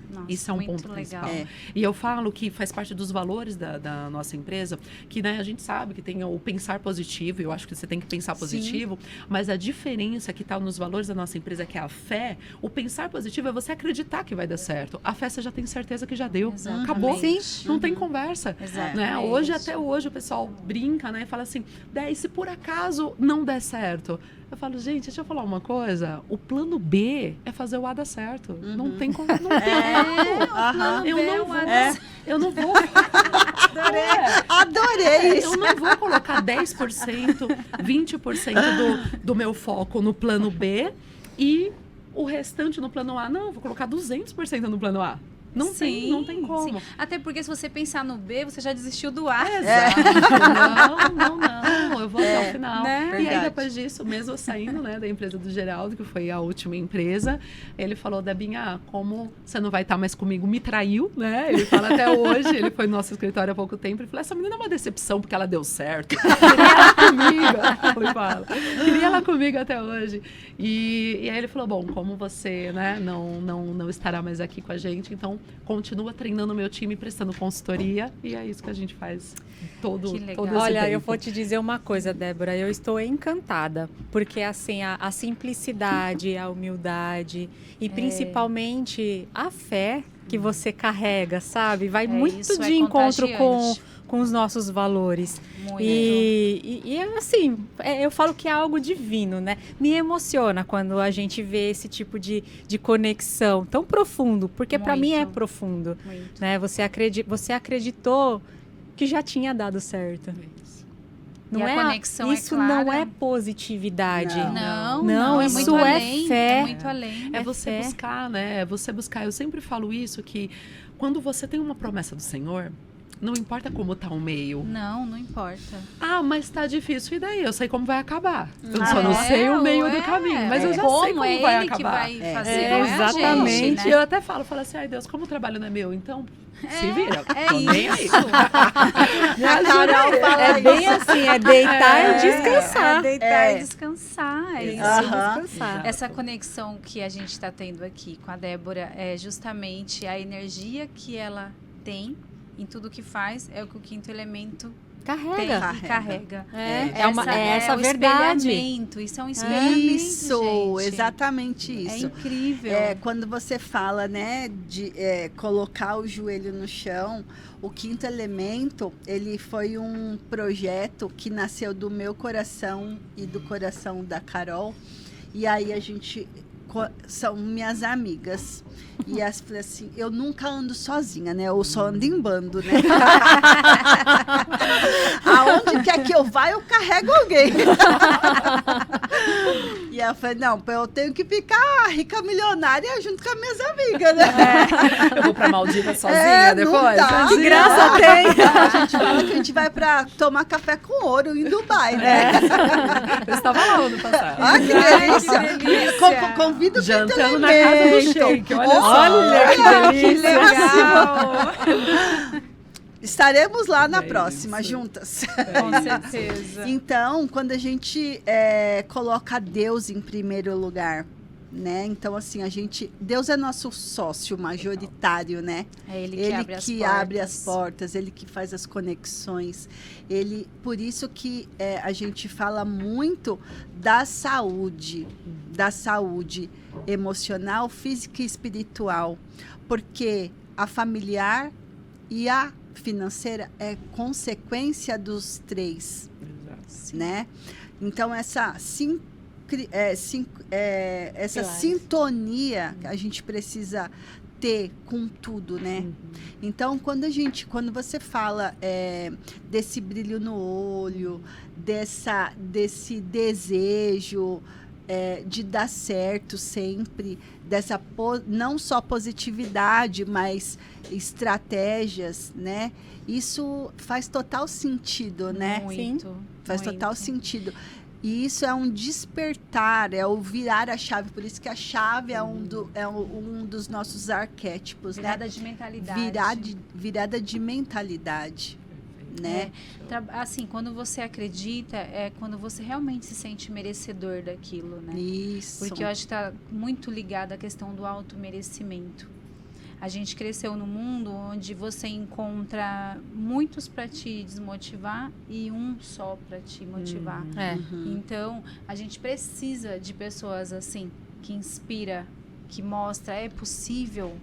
Nossa, isso é um ponto principal. E eu falo que faz parte dos valores da nossa empresa, que, né, a gente sabe que tem o pensar positivo, eu acho que você tem que pensar positivo, mas a diferença que está nos valores da nossa empresa, que é a fé, o pensar positivo é você acreditar que vai dar certo. A fé você já tem certeza que já deu. Exatamente. Acabou. Não tem conversa. Né? Até hoje o pessoal brinca, né, e fala assim, e se por acaso não der certo? Eu falo, gente, deixa eu falar uma coisa. O plano B é fazer o A dar certo. Não tem como. Não tem eu não vou. Adorei isso. Eu não vou colocar 10%, 20% do meu foco no plano B e o restante no plano A. Não, eu vou colocar 200% no plano A. Não tem como. Sim. Até porque se você pensar no B, você já desistiu do A. Exato. Não. Eu vou até o final. Né? E aí, depois disso, mesmo eu saindo, né, da empresa do Geraldo, que foi a última empresa, ele falou, Debinha, como você não vai estar mais comigo, me traiu, né? Ele fala até hoje, ele foi no nosso escritório há pouco tempo, ele falou, essa menina é uma decepção porque ela deu certo. Queria ela comigo. Ele fala, queria ela comigo até hoje. E aí ele falou, bom, como você, né, não estará mais aqui com a gente, então continua treinando o meu time, prestando consultoria, e é isso que a gente faz todo Que legal. todo esse Olha, eu tempo. vou te dizer uma coisa, Débora, eu estou encantada, porque assim, a simplicidade, a humildade e principalmente a fé que você carrega, sabe? Vai muito isso de é encontro contagiante. com os nossos valores. Muito. E assim, eu falo que é algo divino, né? Me emociona quando a gente vê esse tipo de conexão tão profundo, porque para mim é Muito. profundo, Muito. né? Você acreditou que já tinha dado certo. E a conexão é isso clara. não é positividade. Não. Não, é isso muito é além. fé. É muito além. É É você fé. buscar, né? É você buscar. Eu sempre falo isso, que quando você tem uma promessa do Senhor, não importa como tá o meio. Não, não importa. Ah, mas tá difícil. E daí? Eu sei como vai acabar. Eu Ah, só não sei o meio é, do caminho. Mas eu já como sei como é vai ele acabar. que vai É. fazer, É, não é a exatamente. gente, E né? eu até falo assim, ai Deus, como o trabalho não é meu, então se vira. É Tô nem aí. isso. A Carol fala É bem isso. assim, é deitar É. e descansar. É deitar É. e descansar. É isso. Aham. Descansar. Essa conexão que a gente está tendo aqui com a Débora é justamente a energia que ela tem em tudo que faz, é o que o quinto elemento tem Carrega. e carrega. É essa o verdade. espelhamento. Isso é um espelhamento, Isso, gente. exatamente É isso. incrível. Quando você fala, né, de colocar o joelho no chão, o quinto elemento, ele foi um projeto que nasceu do meu coração e do coração da Carol. E aí a gente são minhas amigas. E as falei assim, eu nunca ando sozinha, né? Eu só ando em bando, né? Aonde quer que eu vá, eu carrego alguém. E ela falou, não, eu tenho que ficar rica milionária junto com as minhas amigas, né? Eu vou pra Maldivas sozinha não depois. dá. Que graça tem! A gente fala que a gente vai pra tomar café com ouro em Dubai, né? Eu estava lá ano passado. Ah, que delícia! Ai, que delícia. Convido o Jantando na casa do elemento. Sheik, olha só. Olha que delícia! Legal. Estaremos lá na É próxima, isso. juntas. Com certeza. Então, quando a gente coloca Deus em primeiro lugar, né? Então, assim, Deus é nosso sócio majoritário, né? É ele que Ele abre as que portas. abre as portas, ele que faz as conexões. Por isso que a gente fala muito da saúde emocional, física e espiritual, porque a familiar e a financeira é consequência dos três, né? Então essa sintonia que a gente precisa ter com tudo, né? Então quando você fala desse brilho no olho, desse desejo de dar certo sempre, não só positividade, mas estratégias, né? Isso faz total sentido, né? Muito. Faz muito. total sentido. E isso é um despertar, é o virar a chave. Por isso que a chave é um dos nossos arquétipos, Virada né? de mentalidade. Virada de mentalidade, né? Assim, quando você acredita, é quando você realmente se sente merecedor daquilo, né? Isso. Porque eu acho que está muito ligado à questão do auto-merecimento. A gente cresceu num mundo onde você encontra muitos para te desmotivar e um só para te motivar. Então, a gente precisa de pessoas assim, que inspira, que mostra, é possível.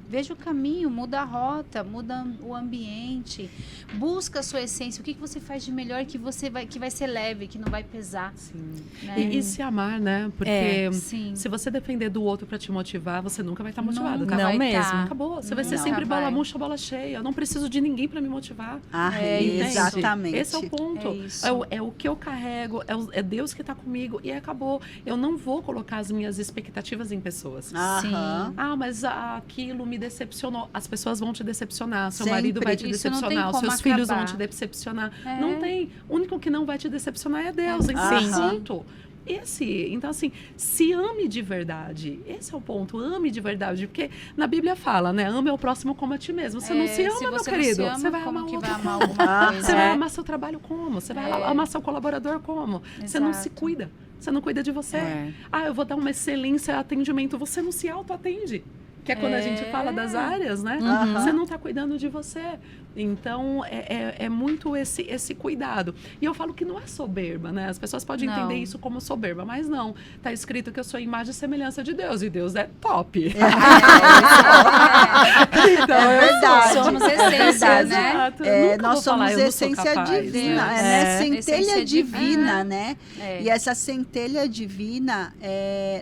Veja o caminho, muda a rota, muda o ambiente, busca a sua essência, o que você faz de melhor que vai ser leve, que não vai pesar. Sim. Né? E se amar, né? Porque Sim. se você depender do outro pra te motivar, você nunca vai estar motivado. Nunca Tá? vai mesmo. tá. Acabou. Você vai ser Nunca sempre bola vai. murcha, bola cheia. Eu não preciso de ninguém pra me motivar. isso. Exatamente. Esse é o ponto. É isso. É o que eu carrego, é Deus que está comigo e acabou. Eu não vou colocar as minhas expectativas em pessoas. Aham. Ah, mas aquilo me decepcionou. As pessoas vão te decepcionar. Seu Sempre. marido vai te Isso não tem decepcionar. Os como seus filhos vão acabar. te decepcionar. É. Não tem. O único que não vai te decepcionar é Deus. Então, Aham. ponto. Então, assim, se ame de verdade. Esse é o ponto, ame de verdade. Porque na Bíblia fala, né? Ame ao próximo como a ti mesmo. Você não se ama, se meu você não querido. se ama, Você vai como amar que outro vai amar como? alguma coisa? Você vai amar seu trabalho como? Você vai amar seu colaborador como? Você não se Exato. cuida. Você não cuida de você. É. Ah, eu vou dar uma excelência atendimento. Você não se auto-atende. que é quando a gente fala das áreas, né? Você não está cuidando de você. Então, é muito esse cuidado. E eu falo que não é soberba, né? As pessoas podem entender isso como soberba, mas não. Está escrito que eu sou imagem e semelhança de Deus, e Deus é top. Então, é verdade. Somos essência, né? Exato. Nós somos essência divina, né? Centelha Essência divina, né? É. E essa centelha divina,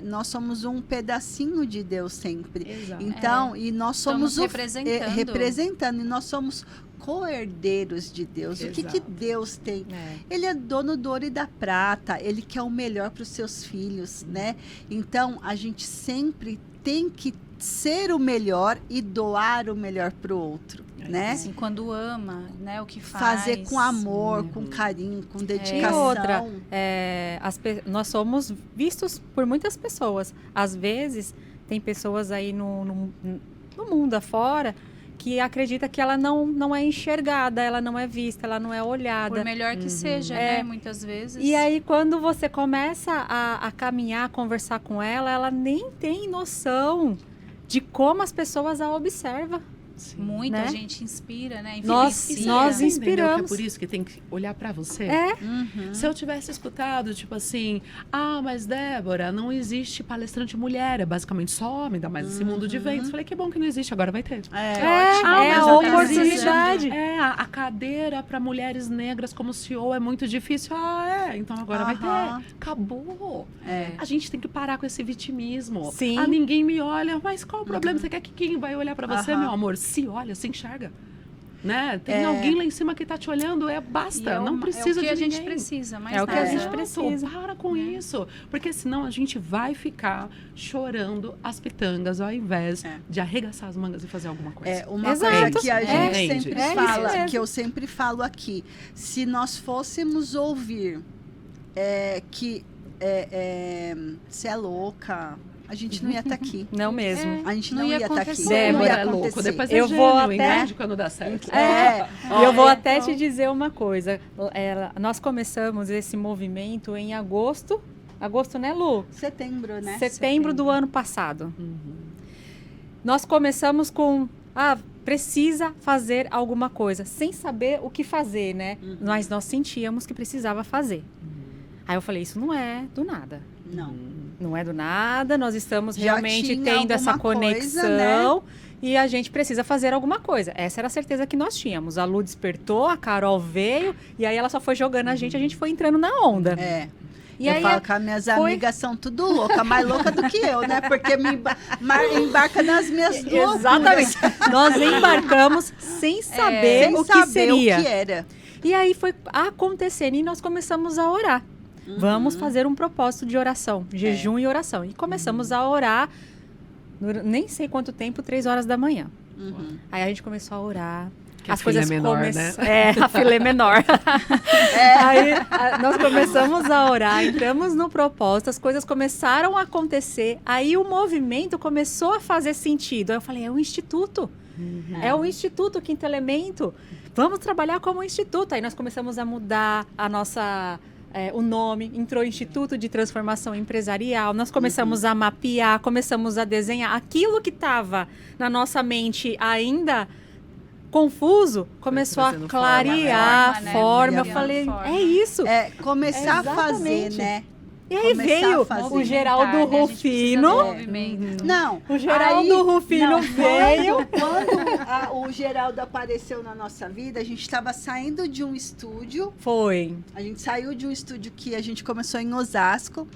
nós somos um pedacinho de Deus sempre. Exato. Então, e nós somos Estamos representando. representando, e nós somos co-herdeiros de Deus. O que Exato. Deus tem? Ele é dono do ouro e da prata, ele quer o melhor para os seus filhos, né? Então, a gente sempre tem que ser o melhor e doar o melhor para o outro, né? Assim, quando ama, né, o que faz. Fazer com amor, com carinho, com dedicação. E outra, nós somos vistos por muitas pessoas. Às vezes, tem pessoas aí no mundo afora que acredita que ela não é enxergada, ela não é vista, ela não é olhada. Por melhor que seja, né, muitas vezes. E aí, quando você começa a caminhar, a conversar com ela, ela nem tem noção de como as pessoas a observam. Sim. Muita né? gente inspira, né? Nós Influencia. nós Você entendeu que é inspiramos. por isso que tem que olhar pra você? Uhum. Se eu tivesse escutado, tipo assim, mas Débora, não existe palestrante mulher, é basicamente só homem, ainda mais esse mundo de vendas. Falei, que bom que não existe, agora vai ter. É mas a eu quero oportunidade. A cadeira para mulheres negras como CEO é muito difícil. Então agora vai Aham. ter. Acabou. É. A gente tem que parar com esse vitimismo. Sim. Ninguém me olha, mas qual o problema? Você quer que quem vai olhar para você, Aham. meu amor? Se olha, se enxerga. Né? Tem alguém lá em cima que tá te olhando, basta. Não precisa de É o que a ninguém. gente precisa, mas É o que a nada. gente Exato, precisa. Para com isso. Porque senão a gente vai ficar chorando as pitangas ao invés de arregaçar as mangas e fazer alguma coisa. Uma Exato. coisa que a gente Entende? sempre É isso fala, mesmo. que eu sempre falo aqui, se nós fôssemos ouvir que você é louca, a gente não ia estar aqui. Não mesmo. A gente Não não ia ia estar aqui. acontecer. Não Débora ia é louco, acontecer. depois Eu é vou gênio, até- entende quando dá certo. E eu vou até então. te dizer uma coisa. Nós começamos esse movimento em agosto. Agosto, né, Lu? Setembro, né? Setembro do ano passado. Uhum. Nós começamos com... precisa fazer alguma coisa. Sem saber o que fazer, né? Mas nós sentíamos que precisava fazer. Aí eu falei, isso não é do nada. Não. Não é do nada, nós estamos Já realmente tinha tendo essa alguma conexão coisa, né? e a gente precisa fazer alguma coisa. Essa era a certeza que nós tínhamos. A Lu despertou, a Carol veio e aí ela só foi jogando a gente foi entrando na onda. E eu aí falo que as minhas foi- amigas são tudo louca, mais louca do que eu, né? Porque me embarca nas minhas loucuras. Exatamente. Nós embarcamos sem saber Sem o que saber seria. o que era. E aí foi acontecendo e nós começamos a orar. Vamos fazer um propósito de oração, jejum e oração. E começamos a orar, nem sei quanto tempo, 3 horas da manhã. Aí a gente começou a orar. Que a filha é menor, né? A filha é menor. Aí nós começamos a orar, entramos no propósito, as coisas começaram a acontecer. Aí o movimento começou a fazer sentido. Aí eu falei, é o Instituto. É o Instituto Quinto Elemento. Vamos trabalhar como instituto. Aí nós começamos a mudar a nossa... o nome, entrou Instituto de Transformação Empresarial, nós começamos a mapear, começamos a desenhar aquilo que estava na nossa mente ainda confuso, começou a trazendo clarear forma, né? forma. Eu Criando falei, forma. é isso. Começar a fazer, Exatamente. né? E aí começar veio a fazer. o Geraldo Movimentar, né? A gente precisa Rufino. do movimento. Não. O Geraldo Rufino veio. Quando o Geraldo apareceu na nossa vida, a gente estava saindo de um estúdio. Foi. A gente saiu de um estúdio que a gente começou em Osasco.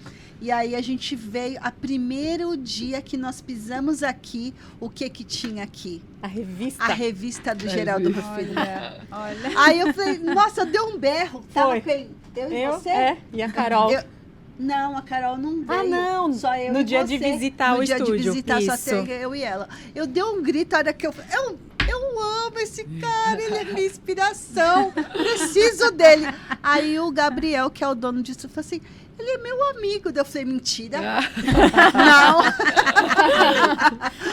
E aí a gente veio, a primeiro dia que nós pisamos aqui, o que tinha aqui? A revista. A revista do Geraldo Rufino. Olha. Aí eu falei, nossa, eu dei um berro. Tava Foi. quem? Eu e Eu, você? e a Carol. Não, a Carol não veio. Ah, não. Só eu No e dia de você. visitar no o dia estúdio. de visitar, Isso. só tem eu e ela. Eu dei um grito, a hora que eu amo esse cara, ele é minha inspiração, preciso dele. Aí o Gabriel, que é o dono disso, falou assim, ele é meu amigo. Daí eu falei, mentira. Não.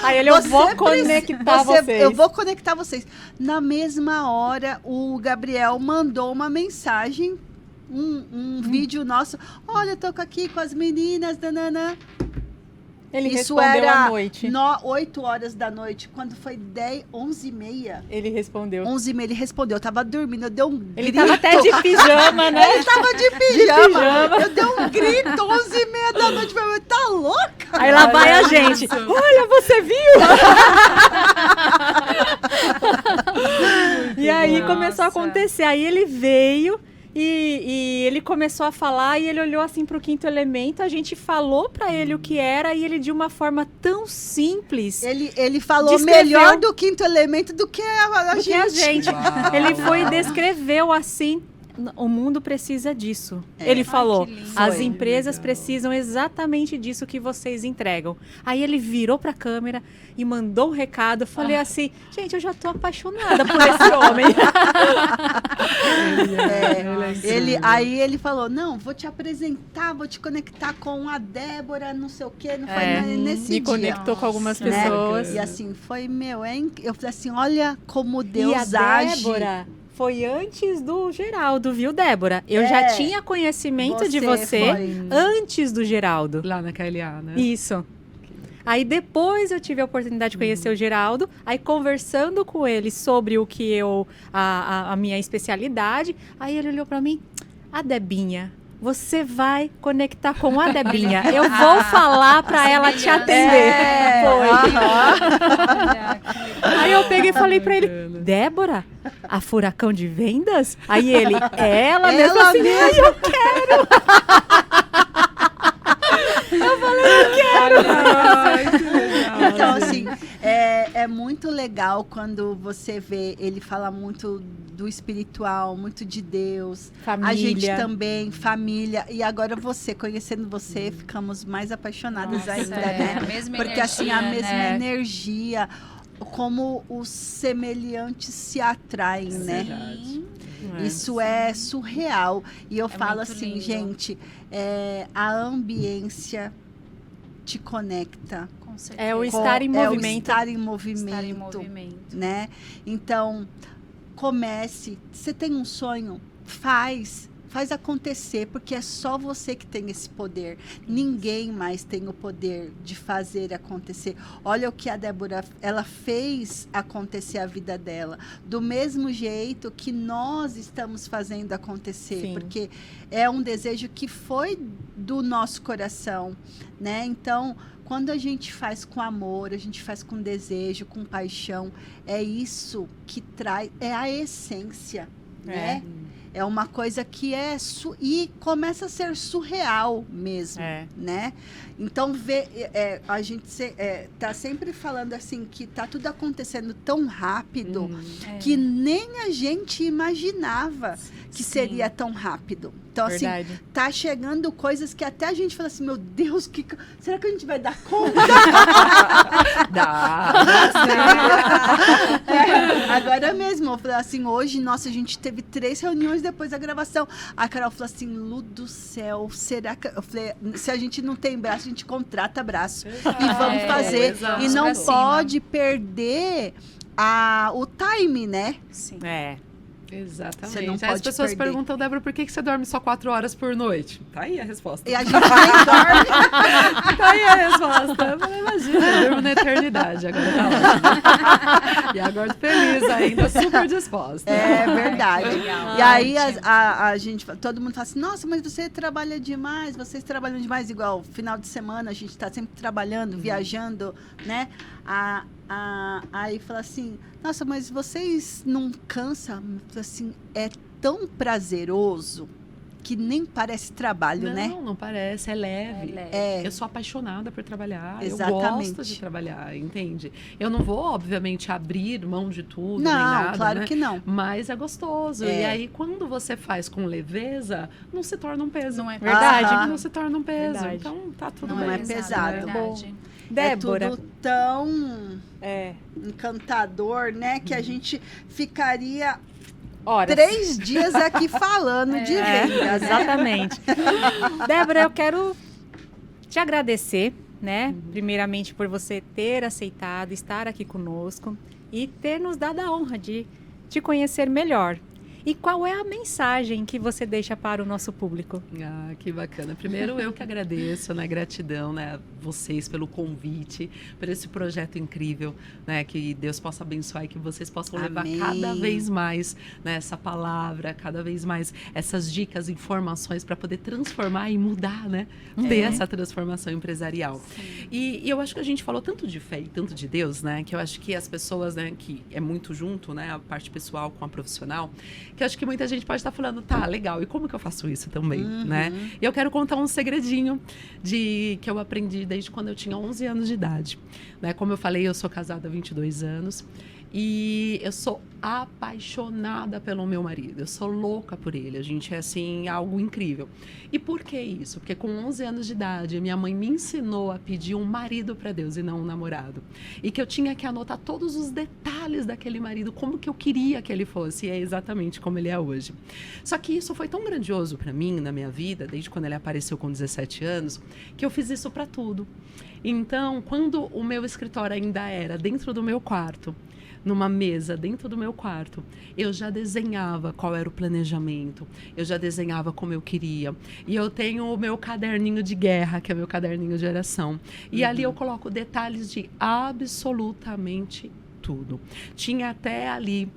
Aí ele, eu Você vou preci- conectar vocês. Eu vou conectar vocês. Na mesma hora, o Gabriel mandou uma mensagem, um vídeo nosso. Olha, eu tô aqui com as meninas, nananã. Ele Isso respondeu era à noite. 8 horas da noite. Quando foi 11h30. Ele respondeu. 11h30 ele respondeu. Eu tava dormindo, eu dei um Ele grito. tava até de pijama, né? Ele tava de pijama. Eu dei um grito, 11h30 da noite. Eu falei, tá louca? Aí lá vai a gente. Olha, você viu? E aí começou a Nossa. acontecer. Aí ele veio e ele começou a falar e ele olhou assim pro quinto elemento. A gente falou pra ele o que era e ele de uma forma tão simples. Ele falou Descreveu. melhor do quinto elemento do que a do que a gente. Uau. Ele foi e descreveu assim. O mundo precisa disso. É. Ele Ai, falou, que lindo. as Foi. empresas Legal. precisam exatamente disso que vocês entregam. Aí ele virou pra câmera e mandou um recado. Eu falei assim, gente, eu já tô apaixonada por esse homem. Aí ele falou, não, vou te apresentar, vou te conectar com a Débora, não sei o quê. Não foi nesse Me dia. conectou com algumas Né? pessoas. E assim, foi eu falei assim, olha como E Deus a age. Débora foi antes do Geraldo, viu, Débora? Eu já tinha conhecimento de você foi. antes do Geraldo. Lá na KLA, né? Isso. Aí depois eu tive a oportunidade de conhecer o Geraldo, aí conversando com ele sobre o que a minha especialidade, aí ele olhou pra mim, a Debinha, você vai conectar com a Debinha, eu vou falar pra ela te atender. Foi. Olha, que legal. Aí eu peguei e falei pra ele, Débora, a Furacão de Vendas? Aí ele, ela mesmo assim, mesmo. eu quero. Ai, que legal. Então, assim, é muito legal quando você vê ele fala muito do espiritual, muito de Deus. Família. A gente também, família. E agora você, conhecendo você, ficamos mais apaixonadas Nossa, ainda, é, né? a mesma Porque energia, assim, a mesma né? energia, como os semelhantes se atraem, né? Sim. Isso é surreal. E eu falo muito assim, lindo. gente, a ambiência te conecta. Com certeza. É o estar em É o movimento. estar em movimento. Estar em movimento. Né? Então, comece. Você tem um sonho? Faz acontecer, porque é só você que tem esse poder. Ninguém mais tem o poder de fazer acontecer. Olha o que a Débora, ela fez acontecer a vida dela, do mesmo jeito que nós estamos fazendo acontecer, Sim. porque é um desejo que foi do nosso coração, né? Então, quando a gente faz com amor, a gente faz com desejo, com paixão, é isso que traz, é a essência, né? É uma coisa que e começa a ser surreal mesmo, né? Então, a gente tá sempre falando assim, que tá tudo acontecendo tão rápido, que nem a gente imaginava que Sim. seria tão rápido. Então, Verdade. assim, tá chegando coisas que até a gente fala assim, meu Deus, será que a gente vai dar conta? Dá. Agora mesmo, eu falei assim, hoje, nossa, a gente teve 3 reuniões depois da gravação. A Carol falou assim, Lu do céu, será que... Eu falei, se a gente não tem braço, a gente contrata braço. E vamos fazer. exato. E não Pra cima. pode perder o time, né? Sim. Exatamente. Você não Aí as pode pessoas perder. perguntam, Débora, por que você dorme só 4 horas por noite? Tá aí a resposta. E a gente vai e dorme. Tá aí a resposta. Eu falei, imagina, eu durmo na eternidade. Agora tá ótimo. E agora tô feliz ainda, super disposta. É verdade. Legal. E aí Ótimo. a gente, todo mundo fala assim, nossa, mas você trabalha demais, vocês trabalham demais, igual final de semana, a gente está sempre trabalhando, viajando, né? Aí fala assim, nossa, mas vocês não cansam? Assim, é tão prazeroso que nem parece trabalho, né? Não parece, é leve. É. Eu sou apaixonada por trabalhar. Eu Exatamente. gosto de trabalhar, entende? Eu não vou, obviamente, abrir mão de tudo, Não, nem nada, claro né? que não. Mas é gostoso. É. E aí, quando você faz com leveza, não se torna um peso. Não é Verdade. Aham. Não se torna um peso. Verdade. Então, tá tudo Não bem. é pesado. Verdade. Débora. É tudo tão É. encantador, né? Que a gente ficaria Horas. 3 dias aqui falando de vendas, né? Exatamente. Débora, eu quero te agradecer, né? Primeiramente por você ter aceitado estar aqui conosco e ter nos dado a honra de te conhecer melhor. E qual é a mensagem que você deixa para o nosso público? Ah, que bacana. Primeiro, eu que agradeço, né? Gratidão, né? A vocês pelo convite, por esse projeto incrível, né? Que Deus possa abençoar e que vocês possam levar Amém. cada vez mais, né? Essa palavra, cada vez mais essas dicas, informações para poder transformar e mudar, né? Ter essa transformação empresarial. E eu acho que a gente falou tanto de fé e tanto de Deus, né? Que eu acho que as pessoas, né? Que é muito junto, né? A parte pessoal com a profissional, que eu acho que muita gente pode estar falando, tá, legal, e como que eu faço isso também, né? E eu quero contar um segredinho que eu aprendi desde quando eu tinha 11 anos de idade, né? Como eu falei, eu sou casada há 22 anos e eu sou apaixonada pelo meu marido, eu sou louca por ele, a gente é assim, algo incrível. E por que isso? Porque com 11 anos de idade, minha mãe me ensinou a pedir um marido para Deus e não um namorado. E que eu tinha que anotar todos os detalhes daquele marido, como que eu queria que ele fosse, e é exatamente como ele é hoje. Só que isso foi tão grandioso para mim, na minha vida, desde quando ele apareceu com 17 anos, que eu fiz isso para tudo. Então, quando o meu escritório ainda era dentro do meu quarto, numa mesa dentro do meu quarto, eu já desenhava qual era o planejamento, eu já desenhava como eu queria. E eu tenho o meu caderninho de guerra, que é o meu caderninho de oração. E ali eu coloco detalhes de absolutamente tudo. Tinha até ali,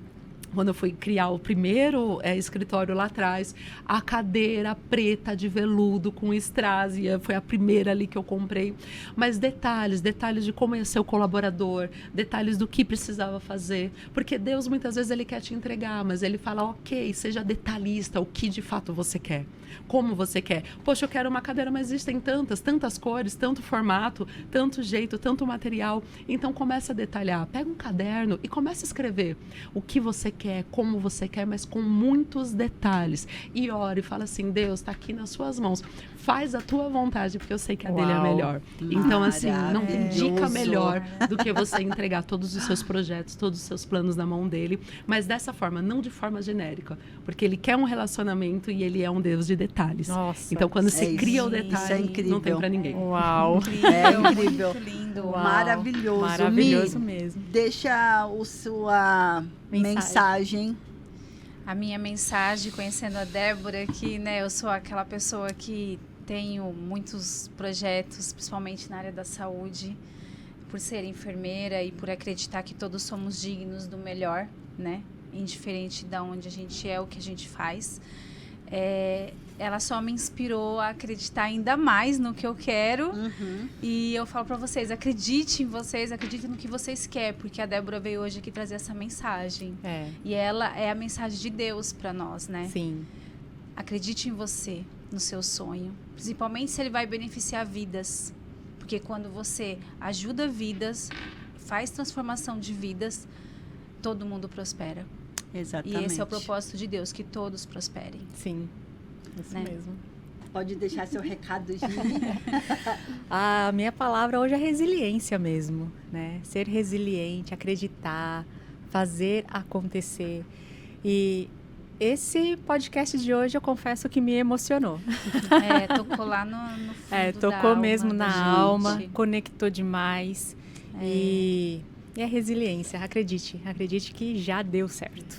quando eu fui criar o primeiro escritório lá atrás, a cadeira preta de veludo com strass, foi a primeira ali que eu comprei. Mas detalhes de como ia ser o colaborador, detalhes do que precisava fazer. Porque Deus, muitas vezes, ele quer te entregar, mas ele fala, ok, seja detalhista, o que de fato você quer. Como você quer. Poxa, eu quero uma cadeira, mas existem tantas cores, tanto formato, tanto jeito, tanto material. Então, começa a detalhar. Pega um caderno e começa a escrever o que você quer, como você quer, mas com muitos detalhes. E ora e fala assim, Deus, está aqui nas suas mãos. Faz a tua vontade, porque eu sei que a dele é melhor. Então, assim, não tem dica melhor do que você entregar todos os seus projetos, todos os seus planos na mão dele, mas dessa forma, não de forma genérica. Porque ele quer um relacionamento e ele é um Deus de detalhes. Nossa, então, quando você cria o isso detalhe, é incrível. não tem pra ninguém. Uau! É incrível. Muito lindo. Uau. Maravilhoso. Maravilhoso Mi, mesmo. deixa a sua mensagem. A minha mensagem, conhecendo a Débora, que, né, eu sou aquela pessoa que tenho muitos projetos, principalmente na área da saúde, por ser enfermeira e por acreditar que todos somos dignos do melhor, né? Indiferente de onde a gente é, o que a gente faz. Ela só me inspirou a acreditar ainda mais no que eu quero. E eu falo para vocês, acredite em vocês, acredite no que vocês querem, porque a Débora veio hoje aqui trazer essa mensagem. E ela é a mensagem de Deus para nós, né? Sim. Acredite em você, no seu sonho, principalmente se ele vai beneficiar vidas. Porque quando você ajuda vidas, faz transformação de vidas, todo mundo prospera. Exatamente. E esse é o propósito de Deus, que todos prosperem. Sim, isso Né? mesmo. Pode deixar seu recado, Gi. A minha palavra hoje é resiliência mesmo, né? Ser resiliente, acreditar, fazer acontecer. E esse podcast de hoje, eu confesso que me emocionou. Tocou lá no fundo Tocou da mesmo alma na da gente. alma, conectou demais. E é resiliência, acredite que já deu certo.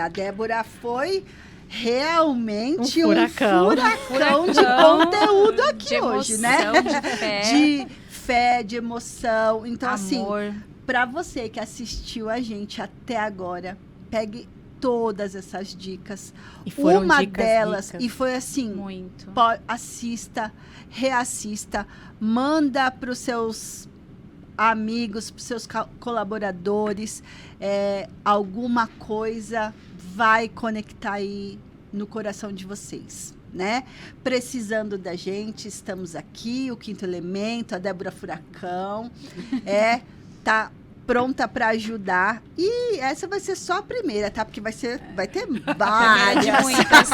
A Débora foi realmente Um furacão de conteúdo aqui de hoje, emoção, né? de fé. De fé, de emoção. Então, assim, Amor. para você que assistiu a gente até agora, pegue todas essas dicas. E foram Uma dicas delas, ricas. e foi assim, Muito. assista, reassista, manda para os seus amigos, para os seus colaboradores, alguma coisa vai conectar aí no coração de vocês, né? Precisando da gente, estamos aqui, o Quinto Elemento, a Débora Furacão, tá pronta para ajudar. E essa vai ser só a primeira, tá? Porque vai ter várias. De muitas.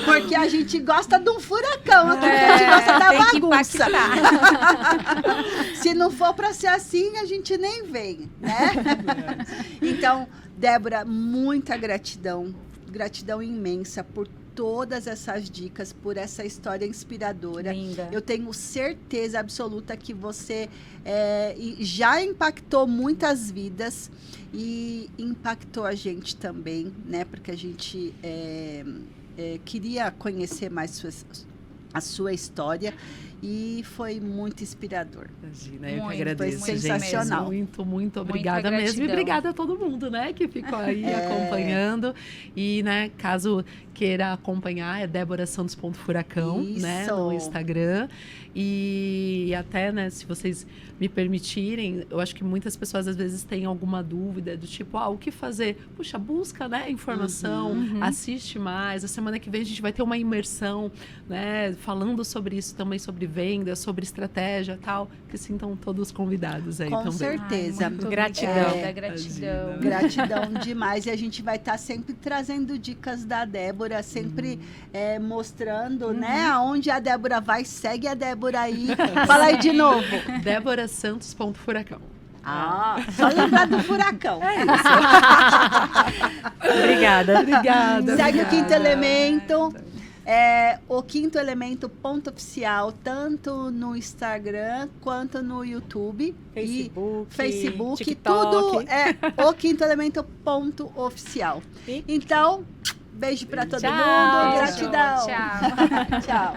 Porque a gente gosta de um furacão, aqui a gente gosta da tem que bagunça. impactar. Se não for para ser assim, a gente nem vem, né? Então, Débora, muita gratidão imensa por todas essas dicas, por essa história inspiradora. Linda. Eu tenho certeza absoluta que você já impactou muitas vidas e impactou a gente também, né? Porque a gente queria conhecer mais a sua história e foi muito inspirador. Imagina, eu que Muito, agradeço, foi gente. sensacional. Muito obrigada Muita mesmo. E gratidão. obrigada a todo mundo, né, que ficou aí acompanhando. E, né, caso queira acompanhar, é Débora_Santos.Furacão, né, no Instagram. E até, né, se vocês me permitirem, eu acho que muitas pessoas às vezes têm alguma dúvida do tipo, o que fazer? Puxa, busca, né, informação, assiste mais. A semana que vem a gente vai ter uma imersão, né, falando sobre isso também, sobre venda, sobre estratégia e tal, que sintam todos convidados aí Com também. certeza. Muito Gratidão. obrigada, gratidão. Gratidão demais. E a gente vai estar sempre trazendo dicas da Débora, sempre mostrando, né, aonde a Débora vai. Segue a Débora aí. Fala aí de novo. Débora_Santos.Furacão. Só lembrar do furacão. Obrigada. Obrigada. Segue o obrigada. Quinto Elemento. O Quinto Elemento .oficial, tanto no Instagram quanto no YouTube. Facebook, TikTok. tudo é o Quinto Elemento .oficial. Então, beijo pra todo Tchau. mundo. Beijo, Gratidão. tchau. Tchau.